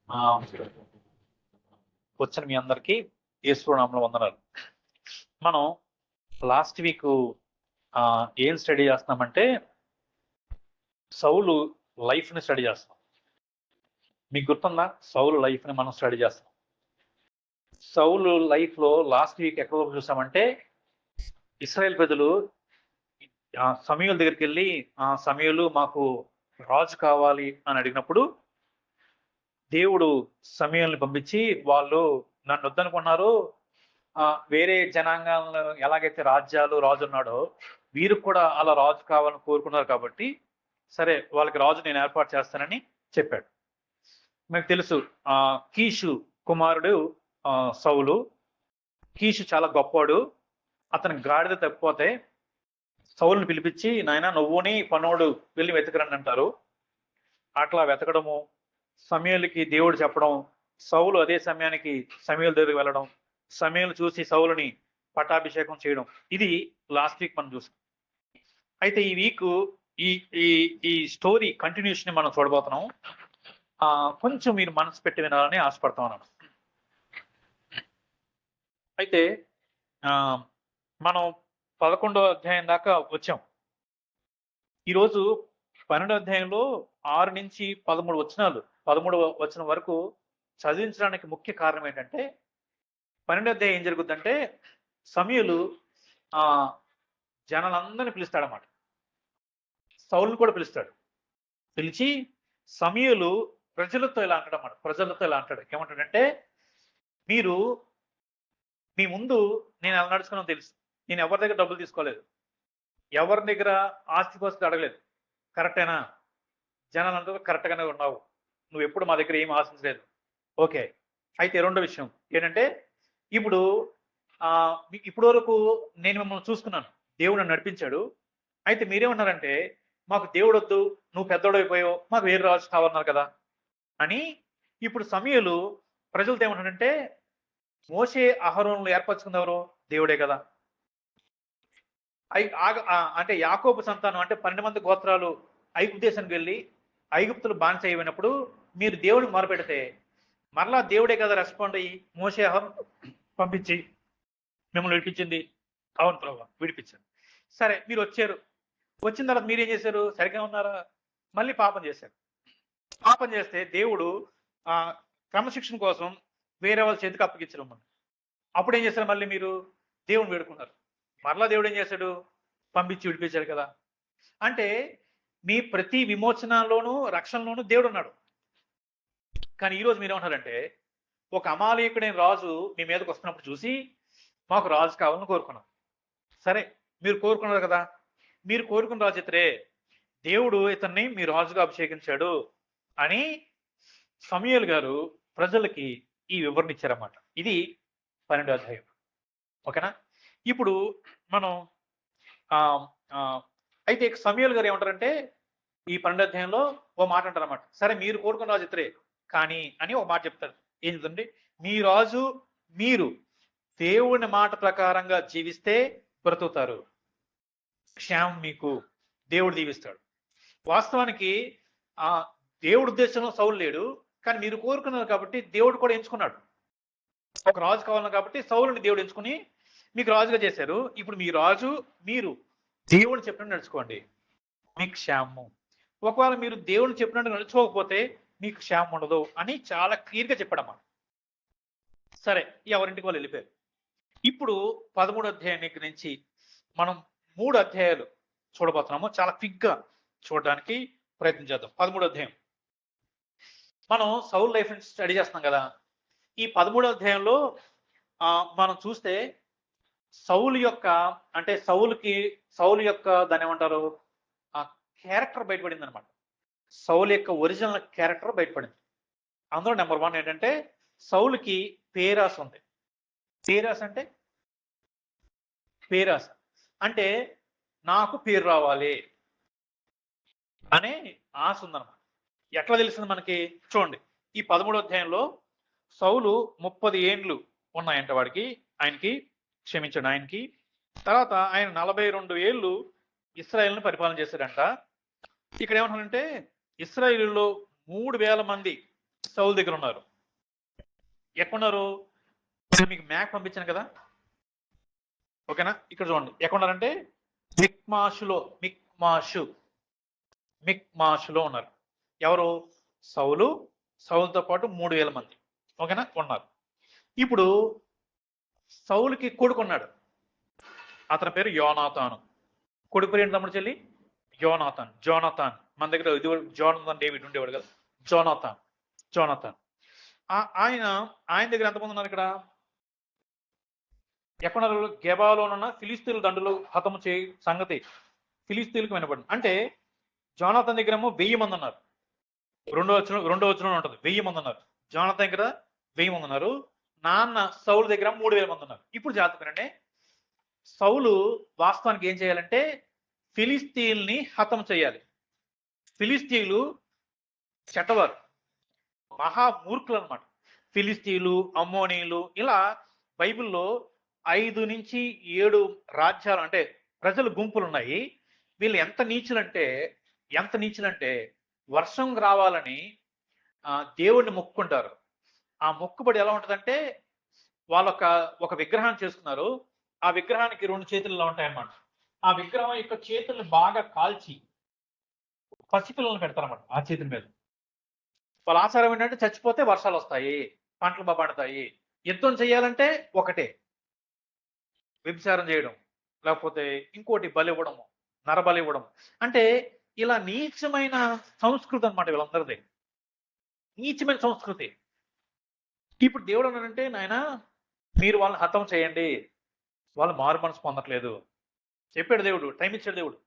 ఆ, వచ్చిన మీ అందరికీ యేసు నామములో వందనాలు. మనం లాస్ట్ వీక్ ఏం స్టడీ చేస్తున్నామంటే సౌలు లైఫ్ ని స్టడీ చేస్తాం. మీకు గుర్తుందా? సౌలు లైఫ్ ని మనం స్టడీ చేస్తాం. సౌలు లైఫ్ లో లాస్ట్ వీక్ ఎక్కడ వరకు చూసామంటే ఇశ్రాయేల్ ప్రజలు సమూయేలు దగ్గరికి వెళ్ళి సమూయేలు మాకు రాజు కావాలి అని అడిగినప్పుడు దేవుడు సమూయేలుని పంపించి వాళ్ళు నన్ను వద్దనుకున్నారు, వేరే జనాంగాలను ఎలాగైతే రాజ్యాలు రాజు ఉన్నాడో వీరికి కూడా అలా రాజు కావాలని కోరుకున్నారు కాబట్టి సరే వాళ్ళకి రాజు నేను ఏర్పాటు చేస్తానని చెప్పాడు. మీకు తెలుసు కీషు కుమారుడు సౌలు. కీషు చాలా గొప్పవాడు. అతని గాడిద తప్పిపోతే సౌలుని పిలిపించి నాయన నువ్వుని పనోడు వెళ్ళి వెతకరండి అంటారు. అట్లా వెతకడము, సమూయేలుకి దేవుడు చెప్పడం, సౌలు అదే సమయానికి సమూయేలు దగ్గరికి వెళ్ళడం, సమూయేలు చూసి సౌలుని పట్టాభిషేకం చేయడం, ఇది లాస్ట్ వీక్ మనం చూసాం. అయితే ఈ వీక్ ఈ ఈ ఈ స్టోరీ కంటిన్యూషన్ మనం చూడబోతున్నాం. కొంచెం మీరు మనసు పెట్టి వినాలని ఆశపడతా ఉన్నాను. అయితే మనం 11వ అధ్యాయం దాకా వచ్చాం. ఈరోజు 12వ అధ్యాయంలో 6 నుంచి 13 వచనాలు, 13వ వచనం వరకు చదివించడానికి ముఖ్య కారణం ఏంటంటే 12వ అధ్యాయం ఏం జరుగుతుందంటే సమూయేలు జనాలందరినీ పిలుస్తాడన్నమాట. సౌలుని కూడా పిలుస్తాడు. పిలిచి సమూయేలు ప్రజలతో ఇలా అంటాడు. ఏమంటాడంటే మీరు మీ ముందు నేను ఎలా నడుచుకున్నానో తెలుసు. నేను ఎవరి దగ్గర డబ్బులు తీసుకోలేదు, ఎవరి దగ్గర ఆస్తిపాస్తులు అడగలేదు. కరెక్టేనా? జనాలంతా కరెక్ట్గానే ఉన్నావు, నువ్వు ఎప్పుడు మా దగ్గర ఏం ఆశించలేదు. ఓకే. అయితే రెండో విషయం ఏంటంటే ఇప్పుడు ఇప్పటి వరకు నేను మిమ్మల్ని చూసుకున్నాను, దేవుడు నన్ను నడిపించాడు. అయితే మీరేమన్నారంటే మాకు దేవుడు వద్దు, నువ్వు పెద్దోడు అయిపోయావు, మాకు వేరే రాజు కావాలన్నారు కదా అని. ఇప్పుడు సమూయేలు ప్రజలతో ఏమంటాడంటే మోషే అహరోనులు ఏర్పరచుకుంది ఎవరు? దేవుడే కదా. అంటే యాకోబు సంతానం అంటే 12 మంది గోత్రాలు ఐగుప్తు దేశానికి వెళ్ళి ఐగుప్తులు బానిస అయిపోయినప్పుడు మీరు దేవుడిని మొరపెడితే మరలా దేవుడే కదా రెస్పాండ్ అయ్యి మోషే అహరోను పంపించి మిమ్మల్ని విడిపించింది. అవును ప్రభు, విడిపించారు. సరే, మీరు వచ్చారు. వచ్చిన తర్వాత మీరేం చేశారు? సరిగ్గా ఉన్నారా? మళ్ళీ పాపం చేశారు. పాపం చేస్తే దేవుడు క్రమశిక్షణ కోసం వేరే వాళ్ళ చేతికి అప్పగించడం. అప్పుడు ఏం చేశారు? మళ్ళీ మీరు దేవుని వేడుకున్నారు. మరలా దేవుడు ఏం చేశాడు? పంపించి విడిపించాడు కదా. అంటే మీ ప్రతి విమోచనలోనూ రక్షణలోనూ దేవుడు ఉన్నాడు. కానీ ఈరోజు మీరేమంటారంటే ఒక అమాలేకుడైన రాజు మీ మీదకి వస్తున్నప్పుడు చూసి మాకు రాజు కావాలని కోరుకున్నాం. సరే, మీరు కోరుకున్నారు కదా. మీరు కోరుకున్న రాజు ఇతరే, దేవుడు ఇతన్ని మీ రాజుగా అభిషేకించాడు అని సమూయేలు గారు ప్రజలకి ఈ వివరణ ఇచ్చారన్నమాట. ఇది 12వ అధ్యాయం. ఓకేనా? ఇప్పుడు మనం అయితే సమూయేలు గారు ఏమంటారంటే ఈ 12వ అధ్యాయంలో ఓ మాట అంటారన్నమాట. సరే, మీరు కోరుకున్న రాజు ఇతరే కానీ అని ఒక మాట చెప్తారు. ఏంటంటే మీ రాజు మీరు దేవుని మాట ప్రకారంగా జీవిస్తే బ్రతుకుతారు, క్షేమం మీకు దేవుడు దీవిస్తాడు. వాస్తవానికి దేవుడు ఉద్దేశంలో సౌలు లేడు, కానీ మీరు కోరుకున్నారు కాబట్టి దేవుడు కూడా ఎంచుకున్నాడు. ఒక రాజు కావాలి కాబట్టి సౌలుని దేవుడు ఎంచుకుని మీకు రాజుగా చేశారు. ఇప్పుడు మీ రాజు మీరు దేవుడు చెప్పినట్టు నడుచుకోండి, మీకు క్షేమం. ఒకవేళ మీరు దేవుడు చెప్పినట్టు నడుచుకోకపోతే మీకు క్షేమం ఉండదు అని చాలా క్లియర్గా చెప్పాడమ్మా. సరే, ఎవరింటికి వాళ్ళు వెళ్ళిపోయారు. ఇప్పుడు 13వ అధ్యాయం నుంచి మనం 3 అధ్యాయాలు చూడబోతున్నాము. చాలా క్విక్గా చూడడానికి ప్రయత్నం చేద్దాం. 13వ అధ్యాయం మనం సౌలు లైఫ్ స్టడీ చేస్తున్నాం కదా. ఈ 13వ అధ్యాయంలో మనం చూస్తే సౌలు యొక్క దాన్ని ఏమంటారు క్యారెక్టర్ బయటపడింది అనమాట. సౌలు యొక్క ఒరిజినల్ క్యారెక్టర్ బయటపడింది. అందులో నెంబర్ 1 ఏంటంటే సౌలుకి పేరాస ఉంది. పేరాస అంటే నాకు పేరు రావాలి అనే ఆశ ఉందన్నమాట. ఎట్లా తెలిసింది మనకి? చూడండి, ఈ 13వ అధ్యాయంలో సౌలు 30 ఏండ్లు ఉన్నాయంట ఆయనకి. తర్వాత ఆయన 42 ఏళ్ళు ఇశ్రాయేలును పరిపాలన చేశాడంట. ఇక్కడ ఏమంటారంటే ఇశ్రాయేలులో 3000 మంది సౌలు దగ్గర ఉన్నారు. ఎక్కడున్నారు? మీకు మ్యాప్ పంపించాను కదా, ఓకేనా? ఇక్కడ చూడండి ఎక్కడున్నారంటే మిక్మాషులో ఉన్నారు. ఎవరు? సౌలు, సౌలుతో పాటు 3000 మంది, ఓకేనా, ఉన్నారు. ఇప్పుడు సౌలుకి కొడుకున్నాడు, అతని పేరు యోనాతాను. కొడుకు పేరు ఏంటి తమ్ముడు చెల్లి? జోనాథాన్. మన దగ్గర ఇది జోనాథన్ డేవిడ్ ఉండేవాడు కదా, జోనాథాన్. ఆయన దగ్గర ఎంతమంది ఉన్నారు? ఇక్కడ ఎక్కడున్నారు? గెబాలోనున్న ఫిలిస్తీన్ల దండులు హతము చేయ సంగతి ఫిలిస్తీన్లకు వినపడింది. అంటే జోనాథన్ దగ్గర ఏమో 1000 మంది ఉన్నారు. రెండో వచనం ఉంటుంది, 1000 మంది ఉన్నారు. జోనాథన్ దగ్గర 1000 మంది ఉన్నారు. నాన్న సౌలు దగ్గర 3000 మంది ఉన్నారు. ఇప్పుడు జాగ్రత్తగానే, సౌలు వాస్తవానికి ఏం చేయాలంటే ఫిలిస్తీన్ని హతం చేయాలి. ఫిలిస్తీన్లు చెడ్డవారు, మహామూర్ఖులు అనమాట. ఫిలిస్తీన్లు, అమ్మోనీయులు, ఇలా బైబిల్లో 5 నుంచి 7 రాజ్యాలు అంటే ప్రజల గుంపులు ఉన్నాయి. వీళ్ళు ఎంత నీచులంటే వర్షం రావాలని దేవుణ్ణి మొక్కుకుంటారు. ఆ మొక్కుబడి ఎలా ఉంటుందంటే ఒక విగ్రహాన్ని చేసుకున్నారు. ఆ విగ్రహానికి 2 చేతులు ఇలా ఉంటాయన్నమాట. ఆ విగ్రహం యొక్క చేతులను బాగా కాల్చి పసిపిల్లలను పెడతారన్నమాట ఆ చేతుల మీద. వాళ్ళ ఆచారం ఏంటంటే చచ్చిపోతే వర్షాలు వస్తాయి, పంటలు పండుతాయి. యుద్ధం చేయాలంటే ఒకటే, వ్యభిచారం చేయడం, లేకపోతే ఇంకోటి బలి ఇవ్వడము, నరబలి ఇవ్వడం. అంటే ఇలా నీచమైన సంస్కృతి అనమాట వీళ్ళందరిది, నీచమైన సంస్కృతి. ఇప్పుడు దేవుడు అన్నాడంటే, నాయన మీరు వాళ్ళని హతం చేయండి, వాళ్ళు మారు మనసు పొందట్లేదు చెప్పాడు దేవుడు, టైం ఇచ్చాడు దేవుడు,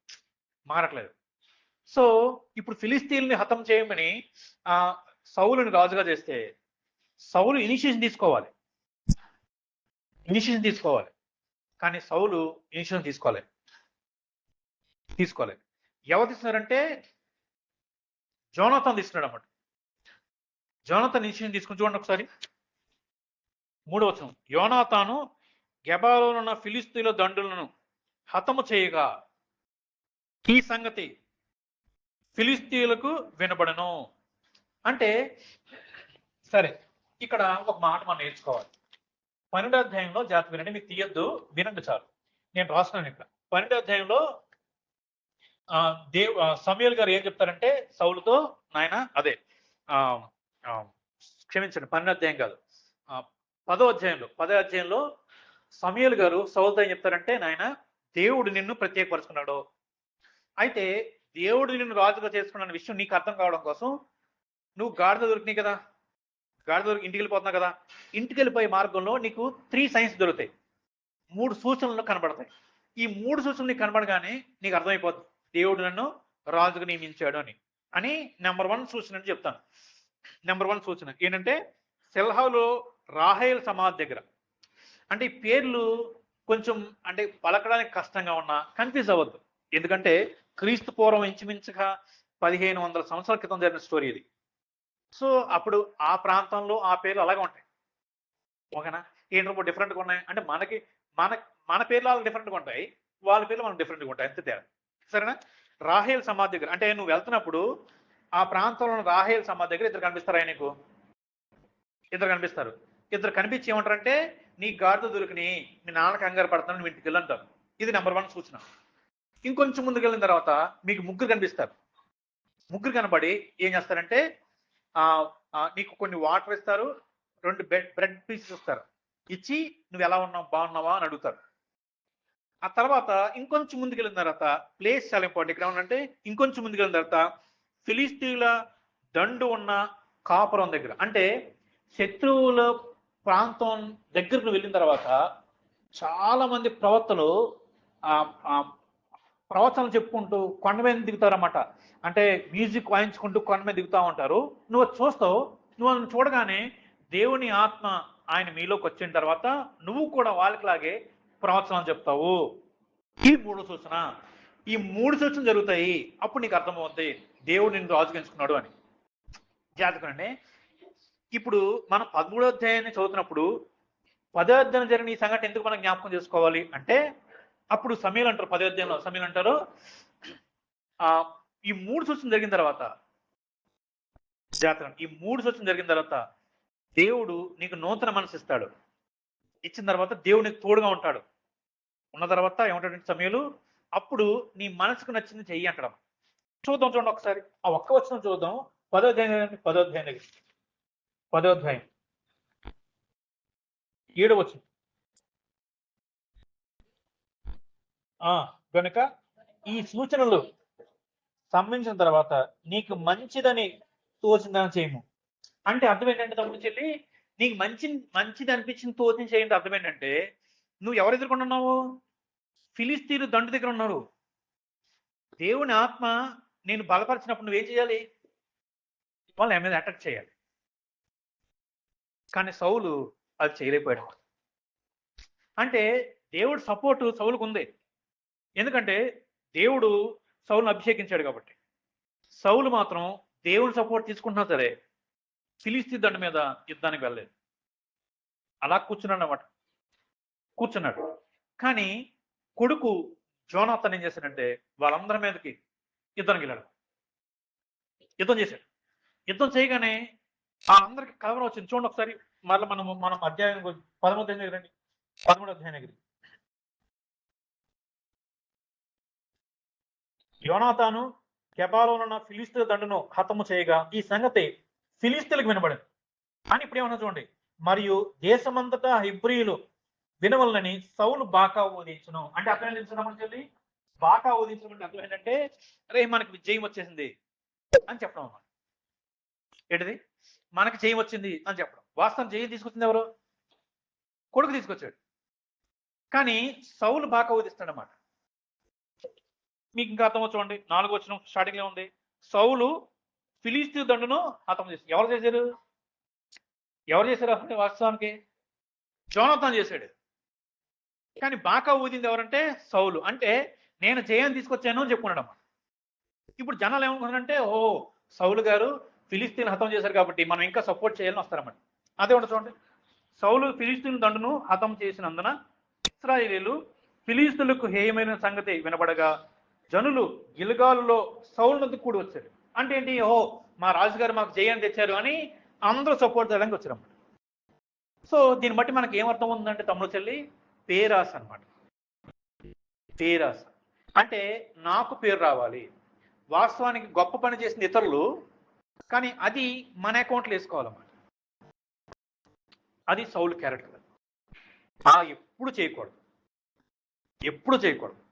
మారట్లేదు. సో ఇప్పుడు ఫిలిస్తీన్ని హతం చేయమని సౌలుని రాజుగా చేస్తే సౌలు ఇనిషియేషన్ తీసుకోవాలి, కానీ సౌలు ఇనిషియేషన్ తీసుకోలేదు. ఎవరు తీస్తున్నారంటే జోనాథన్ తీసుకున్నాడు అన్నమాట. జోనాథన్ ఇనిషియేషన్ తీసుకుని చూడండి ఒకసారి, 3వ వచనం. యోనాతాను గెబాలోనున్న ఫిలిస్తీన్ల దండులను హతము చేయగా ఈ సంగతి ఫిలిస్తీన్లకు వినబడను. అంటే సరే, ఇక్కడ ఒక మాట మనం నేర్చుకోవాలి. 12వ అధ్యాయంలో జాగ్రత్త వినండి, మీకు తీయొద్దు, వినండి చాలు, నేను రాస్తున్నాను ఇక్కడ. 12వ అధ్యాయంలో సమూయేలు గారు ఏం చెప్తారంటే సౌలుతో, నాయన అదే క్షమించండి, 12వ అధ్యాయం కాదు, 10వ అధ్యాయంలో సమూయేలు గారు సౌలుతో ఏం చెప్తారంటే, నాయన దేవుడు నిన్ను ప్రత్యేకపరుచుకున్నాడు, అయితే దేవుడు నిన్ను రాజుగా చేసుకున్న విషయం నీకు అర్థం కావడం కోసం నువ్వు గాడిద దొరికినాయి కదా, ఇంటికి వెళ్ళిపోతున్నావు కదా, ఇంటికి వెళ్ళిపోయే మార్గంలో నీకు 3 సైన్స్ దొరుకుతాయి, 3 సూచనలు కనబడతాయి. ఈ 3 సూచనలు నీకు కనబడగానే నీకు అర్థమైపోతుంది దేవుడు నన్ను రాజుగా నియమించాడు అని నెంబర్ 1 సూచన అని చెప్తాను. నెంబర్ 1 సూచన ఏంటంటే, సెల్హాలో రాహేల్ సమాధి దగ్గర, అంటే ఈ పేర్లు కొంచెం అంటే పలకడానికి కష్టంగా ఉన్నా కన్ఫ్యూజ్ అవ్వద్దు, ఎందుకంటే క్రీస్తు పూర్వం ఇంచుమించుగా 1500 సంవత్సరాల క్రితం జరిగిన స్టోరీ ఇది. సో అప్పుడు ఆ ప్రాంతంలో ఆ పేర్లు అలాగే ఉంటాయి, ఓకేనా? ఏంటో డిఫరెంట్గా ఉన్నాయి అంటే మన పేర్లు వాళ్ళకి డిఫరెంట్గా ఉంటాయి, వాళ్ళ పేర్లు మనకు డిఫరెంట్గా ఉంటాయి, అంతే తేడా, సరేనా? రాహేల్ సమాధి దగ్గర, అంటే నువ్వు వెళ్తున్నప్పుడు ఆ ప్రాంతంలో రాహేల్ సమాధి దగ్గర ఇద్దరు కనిపిస్తారా? నీకు ఇద్దరు కనిపిస్తారు. ఇద్దరు కనిపించి ఏమంటారంటే, నీ గాడిద దొరికిని, మీ నాన్నకి కంగారు పడతాను, నువ్వు ఇంటికి వెళ్ళంటారు. ఇది నెంబర్ 1 సూచన. ఇంకొంచెం ముందుకు వెళ్ళిన తర్వాత మీకు 3 కనిపిస్తారు. 3 కనబడి ఏం చేస్తారంటే, నీకు కొన్ని వాటర్ ఇస్తారు, 2 బ్రెడ్ పీసెస్ ఇస్తారు, ఇచ్చి నువ్వు ఎలా ఉన్నావు, బాగున్నావా అని అడుగుతారు. ఆ తర్వాత ఇంకొంచెం ముందుకు వెళ్ళిన తర్వాత ప్లేస్ చాలా ఇంపార్టెంట్. ఇక్కడ ఏమంటే, ఇంకొంచెం ముందుకు వెళ్ళిన తర్వాత ఫిలిస్తీన్ల దండు ఉన్న కాపురం దగ్గర, అంటే శత్రువుల ప్రాంతం దగ్గరకు వెళ్ళిన తర్వాత చాలా మంది ప్రవక్తలు ప్రవచనలు చెప్పుకుంటూ కొండ మీద దిగుతారన్నమాట. అంటే మ్యూజిక్ వాయించుకుంటూ కొండ మీద దిగుతూ ఉంటారు. నువ్వు చూస్తావు, నువ్వు చూడగానే దేవుని ఆత్మ ఆయన మీలోకి వచ్చిన తర్వాత నువ్వు కూడా వాళ్ళకిలాగే ప్రవచనాలు చెప్తావు. ఈ 3 సూచన, ఈ 3 సూచనలు జరుగుతాయి. అప్పుడు నీకు అర్థమవుతుంది దేవుడు నిన్ను రాజుగా ఎంచుకున్నాడు అని. జాగ్రత్తగా ఇప్పుడు మనం 13వ అధ్యాయాన్ని చదువుతున్నప్పుడు 10వ అధ్యాయం జరిగిన ఈ సంఘటన ఎందుకు మనం జ్ఞాపకం చేసుకోవాలి అంటే, అప్పుడు సమూయేలు అంటారు, 10వ అధ్యాయంలో సమూయేలు అంటారు, ఈ 3 సూచనలు జరిగిన తర్వాత జాతర. ఈ 3 సూచనలు జరిగిన తర్వాత దేవుడు నీకు నూతన మనసు ఇస్తాడు. ఇచ్చిన తర్వాత దేవుడు నీకు తోడుగా ఉంటాడు. ఉన్న తర్వాత ఏమంటాడంటే సమూయేలు, అప్పుడు నీ మనసుకు నచ్చింది చెయ్యి అంటాడు. చూద్దాం చూడండి ఒకసారి. ఆ ఒక్క వచనం చూద్దాం. 10వ అధ్యాయం చదవండి. 10వ అధ్యాయం దగ్గర. 10వ అధ్యాయం 7వ వచనం. గనుక ఈ సూచనలు సంభవించిన తర్వాత నీకు మంచిదని తోచిందని చేయము. అంటే అర్థం ఏంటంటే తమ్ముడు చెల్లి, నీకు మంచిది అనిపించింది తోచింది చేయండి. అర్థం ఏంటంటే నువ్వు ఎవరు ఎదుర్కొంటున్నావు? ఫిలిస్తీన్లు దండు దగ్గర ఉన్నారు. దేవుని ఆత్మ నేను బలపరిచినప్పుడు నువ్వేం చేయాలి? వాళ్ళ మీద అటాక్ చేయాలి. కానీ సౌలు అది చేయలేకపోయాడు. అంటే దేవుడు సపోర్టు సౌలుకు ఉంది. ఎందుకంటే దేవుడు సౌలును అభిషేకించాడు కాబట్టి. సౌలు మాత్రం దేవుని సపోర్ట్ తీసుకుంటున్నా సరే ఫిలిస్తీ దండు మీద యుద్ధానికి వెళ్ళలేదు. అలా కూర్చున్నాడు అన్నమాట. కూర్చున్నాడు. కానీ కొడుకు జోనాథన్ ఏం చేశాడంటే వాళ్ళందరి మీదకి యుద్ధానికి వెళ్ళాడు. యుద్ధం చేశాడు. యుద్ధం చేయగానే ఆ అందరికి కలవరం వచ్చింది. చూడండి ఒకసారి మరలా మనం అధ్యాయం 13వ అధ్యాయం దగ్గర రండి. 13వ అధ్యాయం దగ్గర. యోనాతాను గెబాలో ఉన్న ఫిలిస్తీన్ల దండును హతము చేయగా ఈ సంగతి ఫిలిస్తీన్లకు వినబడింది అని ఇప్పుడు ఏమన్నా చూడండి. మరియు దేశమంతటా హెబ్రీయులు వినవలనని సౌలు బాకా ఊదించును. అంటే అర్థం ఏంటంటే చెప్పి బాకా ఊదించడం అంటే అర్థం ఏంటంటే రే మనకి విజయం వచ్చేసింది అని చెప్పడం అన్నమాట. ఏంటిది? మనకి జయం వచ్చింది అని చెప్పడం. వాస్తవం జయం తీసుకొచ్చింది ఎవరు? కొడుకు తీసుకొచ్చాడు. కానీ సౌలు బాకా ఊదిస్తాడు అన్నమాట. మీకు ఇంకా అర్థం చూడండి. 4వ వచనం స్టార్టింగ్ లో ఉంది. సౌలు ఫిలిస్తీ దండును హతం చేశాడు. ఎవరు చేశారు? ఎవరు చేశారు అంటే వాస్తవానికి జోనాథన్ చేశాడు. కానీ బాకా ఊదింది ఎవరంటే సౌలు. అంటే నేను జయం తీసుకొచ్చాను అని చెప్పుకున్నాడు అన్నమాట. ఇప్పుడు జనాలు ఏమనుకున్నారంటే ఓ సౌలు గారు ఫిలిస్తీన్ హతం చేశారు కాబట్టి మనం ఇంకా సపోర్ట్ చేయాలని వస్తారన్నమాట. అదే ఉండదు చూడండి. సౌలు ఫిలిస్తీన్ దండును హతం చేసినందున ఇశ్రాయేలీయులు ఫిలిస్తీన్లకు హేయమైన సంగతి వినబడగా జనులు గిల్గాలులో సౌలునందుకు కూడి వచ్చారు. అంటే ఏంటి? ఓహో మా రాజుగారు మాకు జయాన్ని తెచ్చారు అని అందరూ సపోర్ట్ చేయడానికి వచ్చారు. సో దీన్ని బట్టి మనకి ఏమర్థం ఉందంటే తమ్ముడు చెల్లి, పేరాస అనమాట. పేరాస అంటే నాకు పేరు రావాలి. వాస్తవానికి గొప్ప పని చేసిన ఇతరులు, కానీ అది మన అకౌంట్లో వేసుకోవాలన్నమాట. అది సౌలు క్యారెక్టర్. ఎప్పుడు చేయకూడదు. ఎప్పుడు చేయకూడదు.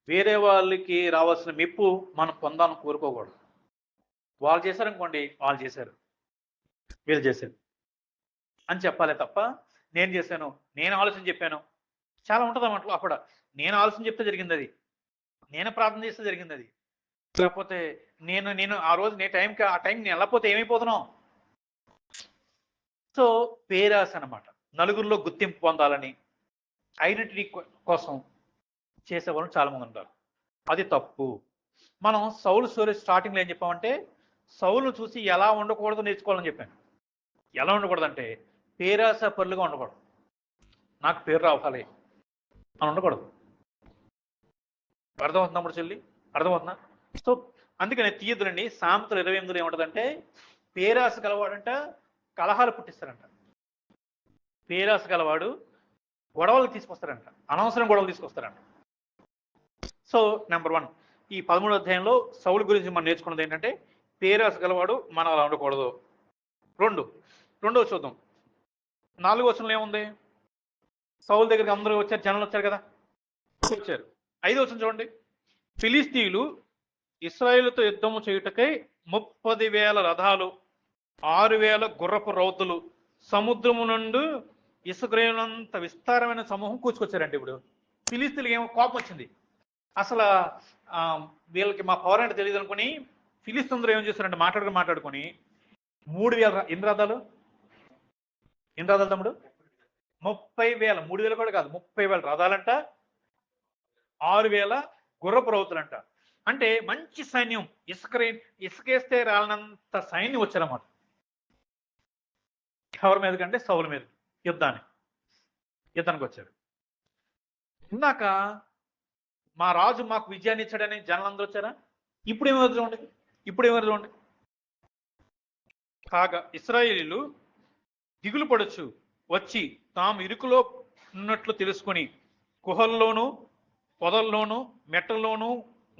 వేరే వాళ్ళకి రావాల్సిన మెప్పు మనం పొందాలని కోరుకోకూడదు. వాళ్ళు చేశారనుకోండి, వాళ్ళు చేశారు, వీళ్ళు చేశారు అని చెప్పాలి తప్ప నేను చేశాను, నేను ఆలోచన చెప్పాను. చాలా ఉంటుంది అన్నమాట అక్కడ. నేను ఆలోచన చెప్తే జరిగింది అది, నేను ప్రార్థన చేస్తే జరిగింది అది. లేకపోతే నేను ఆ రోజు ఆ టైం నేను వెళ్ళకపోతే ఏమైపోతున్నావు. సో పేరాస అనమాట. నలుగురిలో గుర్తింపు పొందాలని, ఐడెంటిటీ కోసం చేసేవాళ్ళు చాలా మంది ఉంటారు. అది తప్పు. మనం సౌలు స్టోరీ స్టార్టింగ్లో ఏం చెప్పామంటే సౌలును చూసి ఎలా ఉండకూడదు నేర్చుకోవాలని చెప్పాను. ఎలా ఉండకూడదంటే పేరాస పరులుగా ఉండకూడదు. నాకు పేరు రావాలి అని ఉండకూడదు. అర్థమవుతుందా చెల్లి? అర్థమవుతుందా? సో అందుకని తీయదులండి. సామెతలు 28లో ఏముంటుందంటే పేరాస గలవాడంట కలహాలు పుట్టిస్తారంట. పేరాస గలవాడు గొడవలు తీసుకొస్తారంట, అనవసరం గొడవలు తీసుకొస్తారంట. సో నెంబర్ 1 ఈ 13వ అధ్యాయంలో సౌలు గురించి మనం నేర్చుకున్నది ఏంటంటే పేరాస గలవాడు మనం అలా ఉండకూడదు. రెండో చూద్దాం. 4వ వచనంలో ఏముంది? సౌలు దగ్గరికి అందరూ వచ్చారు, జనాలు వచ్చారు కదా, వచ్చారు. 5వ వచనం చూడండి. ఫిలిస్తీయులు ఇశ్రాయేలుతో యుద్ధము చేయుటకై 30,000 రథాలు, 6,000 గుర్రపు రౌతులు, సముద్రము నుండి ఇసుకరేనంత విస్తారమైన సమూహం కూర్చుకొచ్చారండి. ఇప్పుడు ఫిలిస్తీన్లకు ఏమో కోపం వచ్చింది. అసలు వీళ్ళకి మా పవర్ అంటే తెలియదు అనుకుని ఫిలిస్తీన్లు ఏం చేస్తారంటే మాట్లాడుకొని 3,000 ఎన్ని రథాలు తమ్ముడు? 30,000. 3,000 కూడా కాదు, 30,000 రథాలంట, 6,000 గుర్రపు రౌతులంట. అంటే మంచి సైన్యం, ఇసుకేస్తే రాలనంత సైన్యం వచ్చారన్నమాట. ఎవరి మీద కంటే సౌలు మీద యుద్ధానికి వచ్చారు. ఇందాక మా రాజు మాకు విజయాన్ని ఇచ్చాడని జనాలందరూ వచ్చారా? ఇప్పుడు ఏమవుతుంది? ఇప్పుడు ఏమని చూడండి, కాగా ఇశ్రాయేలీయులు దిగులు పడొచ్చు వచ్చి తాము ఇరుకులో ఉన్నట్లు తెలుసుకొని గుహల్లోనూ పొదల్లోనూ మెట్టల్లోనూ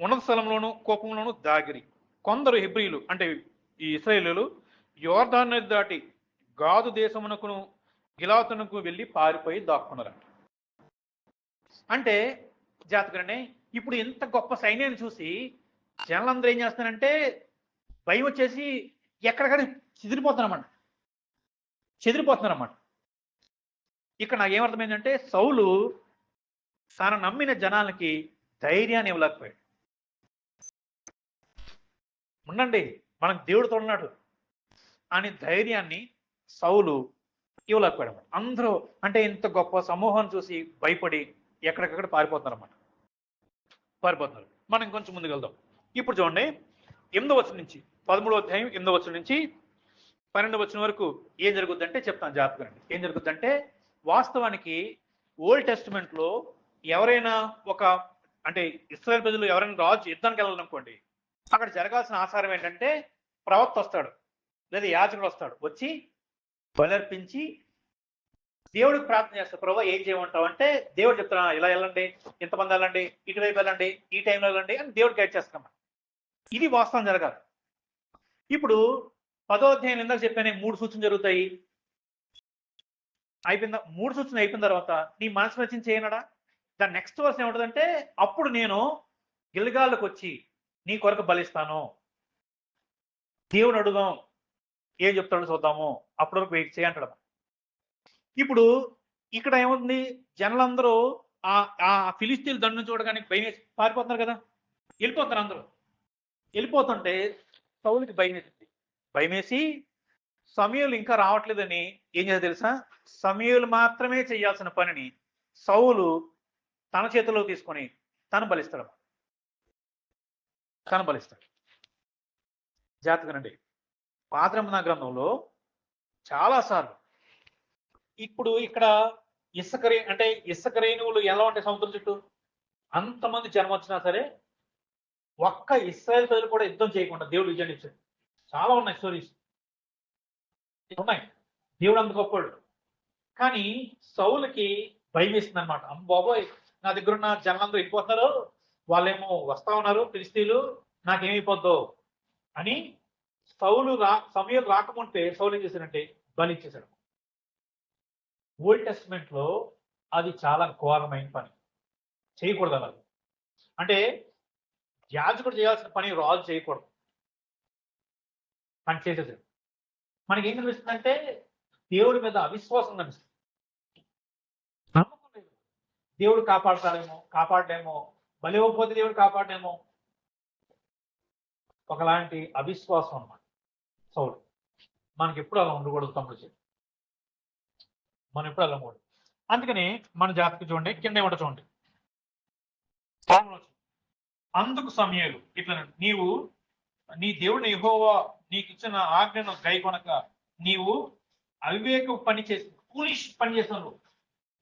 ఉన్నత స్థలంలోనూ కోపంలోనూ దాగిరి. కొందరు హెబ్రీలు అంటే ఈ ఇశ్రాయేలీయులు యోర్దాను నది దాటి గాదు దేశమునకును గిలాతునకు వెళ్ళి పారిపోయి దాక్కున్నారంట. అంటే జాతకండి, ఇప్పుడు ఇంత గొప్ప సైన్యాన్ని చూసి జనాలందరూ ఏం చేస్తారంటే భయం వచ్చేసి ఎక్కడికక్కడ చెదిరిపోతున్నారన్నమాట. ఇక్కడ నాకు ఏమర్థమైందంటే సౌలు తన నమ్మిన జనాలకి ధైర్యాన్ని ఇవ్వలేకపోయాడు. ఉండండి, మనకు దేవుడు తోడున్నాడు అని ధైర్యాన్ని సౌలు ఇవ్వలేకపోయాడు. అందరూ అంటే ఇంత గొప్ప సమూహం చూసి భయపడి ఎక్కడికక్కడ పారిపోతున్నారు. మనం ఇంకొంచెం ముందుకు వెళ్దాం. ఇప్పుడు చూడండి 8వ వచనం నుంచి 13వ అధ్యాయం 8వ వచనం నుంచి 12వ వచనం వరకు ఏం జరుగుద్దంటే చెప్తాను జాగ్రత్తగా. ఏం జరుగుద్దంటే వాస్తవానికి ఓల్డ్ టెస్టిమెంట్ లో ఎవరైనా ఒక అంటే ఇశ్రాయేలు ప్రజలు ఎవరైనా రాజు యుద్ధానికి వెళ్ళాలనుకోండి, అక్కడ జరగాల్సిన ఆచారం ఏంటంటే ప్రవక్త వస్తాడు లేదా యాజకుడు వస్తాడు, వచ్చి బలర్పించి దేవుడికి ప్రార్థన చేస్తాడు. ప్రభు ఏం చేయమంటావు అంటే దేవుడు చెప్తాడు, ఇలా వెళ్ళండి, ఇంతమంది వెళ్ళండి, ఇటువైపు వెళ్ళండి, ఈ టైంలో వెళ్ళండి అని దేవుడు గైడ్ చేస్తాం. ఇది వాస్తవం జరగాలి. ఇప్పుడు 10వ అధ్యాయం ఇందాక చెప్పానే 3 సూచనలు జరుగుతాయి. అయిపోయిందా? 3 సూచనలు అయిపోయిన తర్వాత నీ మనసు నచ్చింది చేయనడా? దాని నెక్స్ట్ వర్స్ ఏముంటుందంటే అప్పుడు నేను గిల్గాళ్ళకు వచ్చి నీ కొరకు బలిస్తాను, దేవుడు అడుగుదాం, ఏం చెప్తాడో చూద్దాము, అప్పటి వరకు వెయిట్ చేయంటాడు. ఇప్పుడు ఇక్కడ ఏముంది, జనులందరూ ఆ ఫిలిస్తీన్ల దండు చూడగానే భయం వేసి పారిపోతున్నారు కదా, వెళ్ళిపోతారు. అందరూ వెళ్ళిపోతుంటే సౌలుకి భయం వేసి సమూయేలు ఇంకా రావట్లేదని ఏం చేయాలి తెలుసా, సమూయేలు మాత్రమే చేయాల్సిన పనిని సౌలు తన చేతిలో తీసుకొని తను బలిస్తాడు. జాతకనండి, పాత నిబంధన గ్రంథంలో చాలాసార్లు ఇప్పుడు ఇక్కడ ఇసుక రేణువులు ఎలా ఉంటాయి సముద్రం చుట్టూ, అంతమంది జనం వచ్చినా సరే ఒక్క ఇశ్రాయేలు ప్రజలు కూడా యుద్ధం చేయకుండా దేవుడు విజయాన్ని ఇచ్చాడు. చాలా ఉన్నాయి స్టోరీస్ ఉన్నాయి. దేవుడు అంత గొప్పవాడు. కానీ సౌలుకి భయం వేసింది అనమాట. అమ్మ బాబోయ్, నా దగ్గర ఉన్న జనాలందరూ వెళ్ళిపోతున్నారు, వాళ్ళేమో వస్తా ఉన్నారు ఫిలిస్తీన్లు, నాకేమైపోద్దో అని సమూయేలు రాకముంటే సౌలు ఏం చేశాడంటే బలి ఇచ్చేశాడు. ఓల్డ్ టెస్టిమెంట్ లో అది చాలా ఘోరమైన పని, చేయకూడదు. అలా అంటే యాజకుడు చేయాల్సిన పని రాజు చేయకూడదు, అని చేసేసాడు. మనకి ఏం కనిపిస్తుందంటే దేవుడి మీద అవిశ్వాసం కనిపిస్తుంది. నమ్మకం లేదు, దేవుడు కాపాడలేమో, బలి ఇవ్వకపోతే దేవుడు కాపాడలేమో, ఒకలాంటి అవిశ్వాసం అన్నమాట సౌలు. మనకి ఎప్పుడు అలా ఉండకూడదు తమ్ముడు చెప్పి, మనం ఎప్పుడు అలా ఉండకూడదు. అందుకని మన జాతకు చూడండి, కింద ఏమంట చూడండి, అందుకు సమూయేలు ఇట్లా, నీవు నీ దేవుడిని యెహోవా నీకు ఇచ్చిన ఆజ్ఞను గైకొనక నీవు అవివేక పని చేసి ఫూలిష్ పని చేస్తున్నావు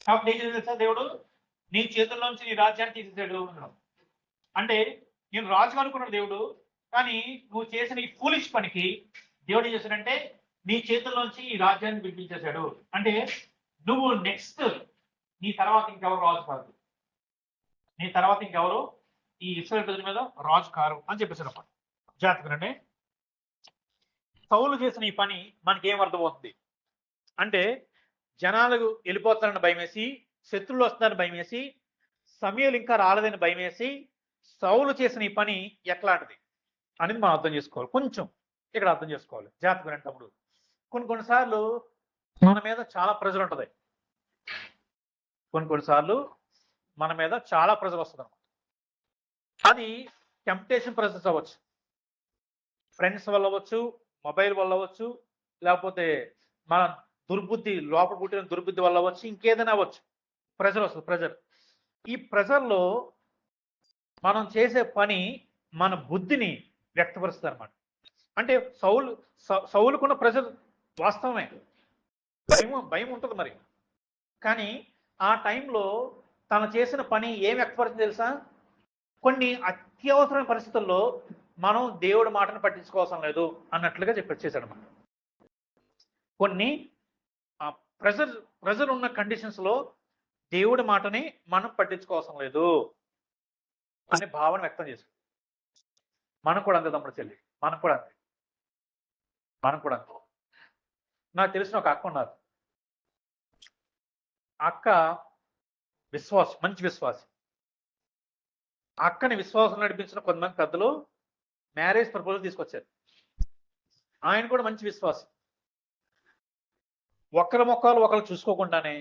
కాబట్టి ఏం చేస్తా, దేవుడు నీ చేతుల్లోంచి నీ రాజ్యాన్ని తీసేసాడు అన్నాడు. అంటే నేను రాజుగా అనుకున్నాడు దేవుడు, కానీ నువ్వు చేసిన ఈ ఫూలిష్ పనికి దేవుడు ఏం చేశాడంటే నీ చేతుల్లోంచి ఈ రాజ్యాన్ని విడిపించేశాడు. అంటే నువ్వు నెక్స్ట్ నీ తర్వాత ఇంకెవరు రాజు కాదు, నీ తర్వాత ఇంకెవరు ఈ ఇశ్రాయేలు ప్రజల మీద రాజు కారు అని చెప్పేసారు అన్నమాట. జాతకులంటే సౌలు చేసిన ఈ పని మనకేం అర్థమవుతుంది అంటే, జనాలకు వెళ్ళిపోతారని భయమేసి, శత్రువులు వస్తున్నారని భయమేసి, సమూయేలు ఇంకా రాలేదని భయమేసి సౌలు చేసిన ఈ పని ఎట్లాంటిది అనేది మనం అర్థం చేసుకోవాలి. కొంచెం ఇక్కడ అర్థం చేసుకోవాలి. జాతకులంటప్పుడు కొన్నిసార్లు మన మీద చాలా ప్రెజర్ ఉంటుంది, కొన్నిసార్లు మన మీద చాలా ప్రెజర్ వస్తుంది అనమాట. అది టెంప్టేషన్ ప్రెజర్స్ అవ్వచ్చు, ఫ్రెండ్స్ వల్ల అవ్వచ్చు, మొబైల్ వల్ల అవ్వచ్చు, లేకపోతే మన దుర్బుద్ధి, లోపల పుట్టిన దుర్బుద్ధి వల్ల అవ్వచ్చు, ఇంకేదైనా అవ్వచ్చు. ప్రెజర్ వస్తుంది. ఈ ప్రెజర్లో మనం చేసే పని మన బుద్ధిని వ్యక్తపరుస్తుంది అనమాట. అంటే సౌలుకున్న ప్రెజర్ వాస్తవమే, భయం ఉంటుంది మరి. కానీ ఆ టైంలో తను చేసిన పని ఏం వ్యక్తపరుస్తుంది తెలుసా, కొన్ని అత్యవసరమైన పరిస్థితుల్లో మనం దేవుడి మాటను పట్టించుకోవాల్సిన లేదు అన్నట్లుగా చెప్పేసాడు అన్నమాట. కొన్ని ప్రెజర్ ప్రెజర్ ఉన్న కండిషన్స్ లో దేవుడి మాటని మనం పట్టించుకోవాల్సిన లేదు అనే భావన వ్యక్తం చేశాడు. మనం కూడా అంతే తమ్ముడు చెల్లి, మనం కూడా అంతే. నాకు తెలిసిన ఒక అక్క ఉన్నారు. అక్క మంచి విశ్వాసి. అక్కని విశ్వాసం నడిపించిన కొంతమంది పెద్దలు మ్యారేజ్ ప్రపోజల్ తీసుకొచ్చారు. ఆయన కూడా మంచి విశ్వాసం. ఒకరి మొక్కలు ఒకరు చూసుకోకుండానే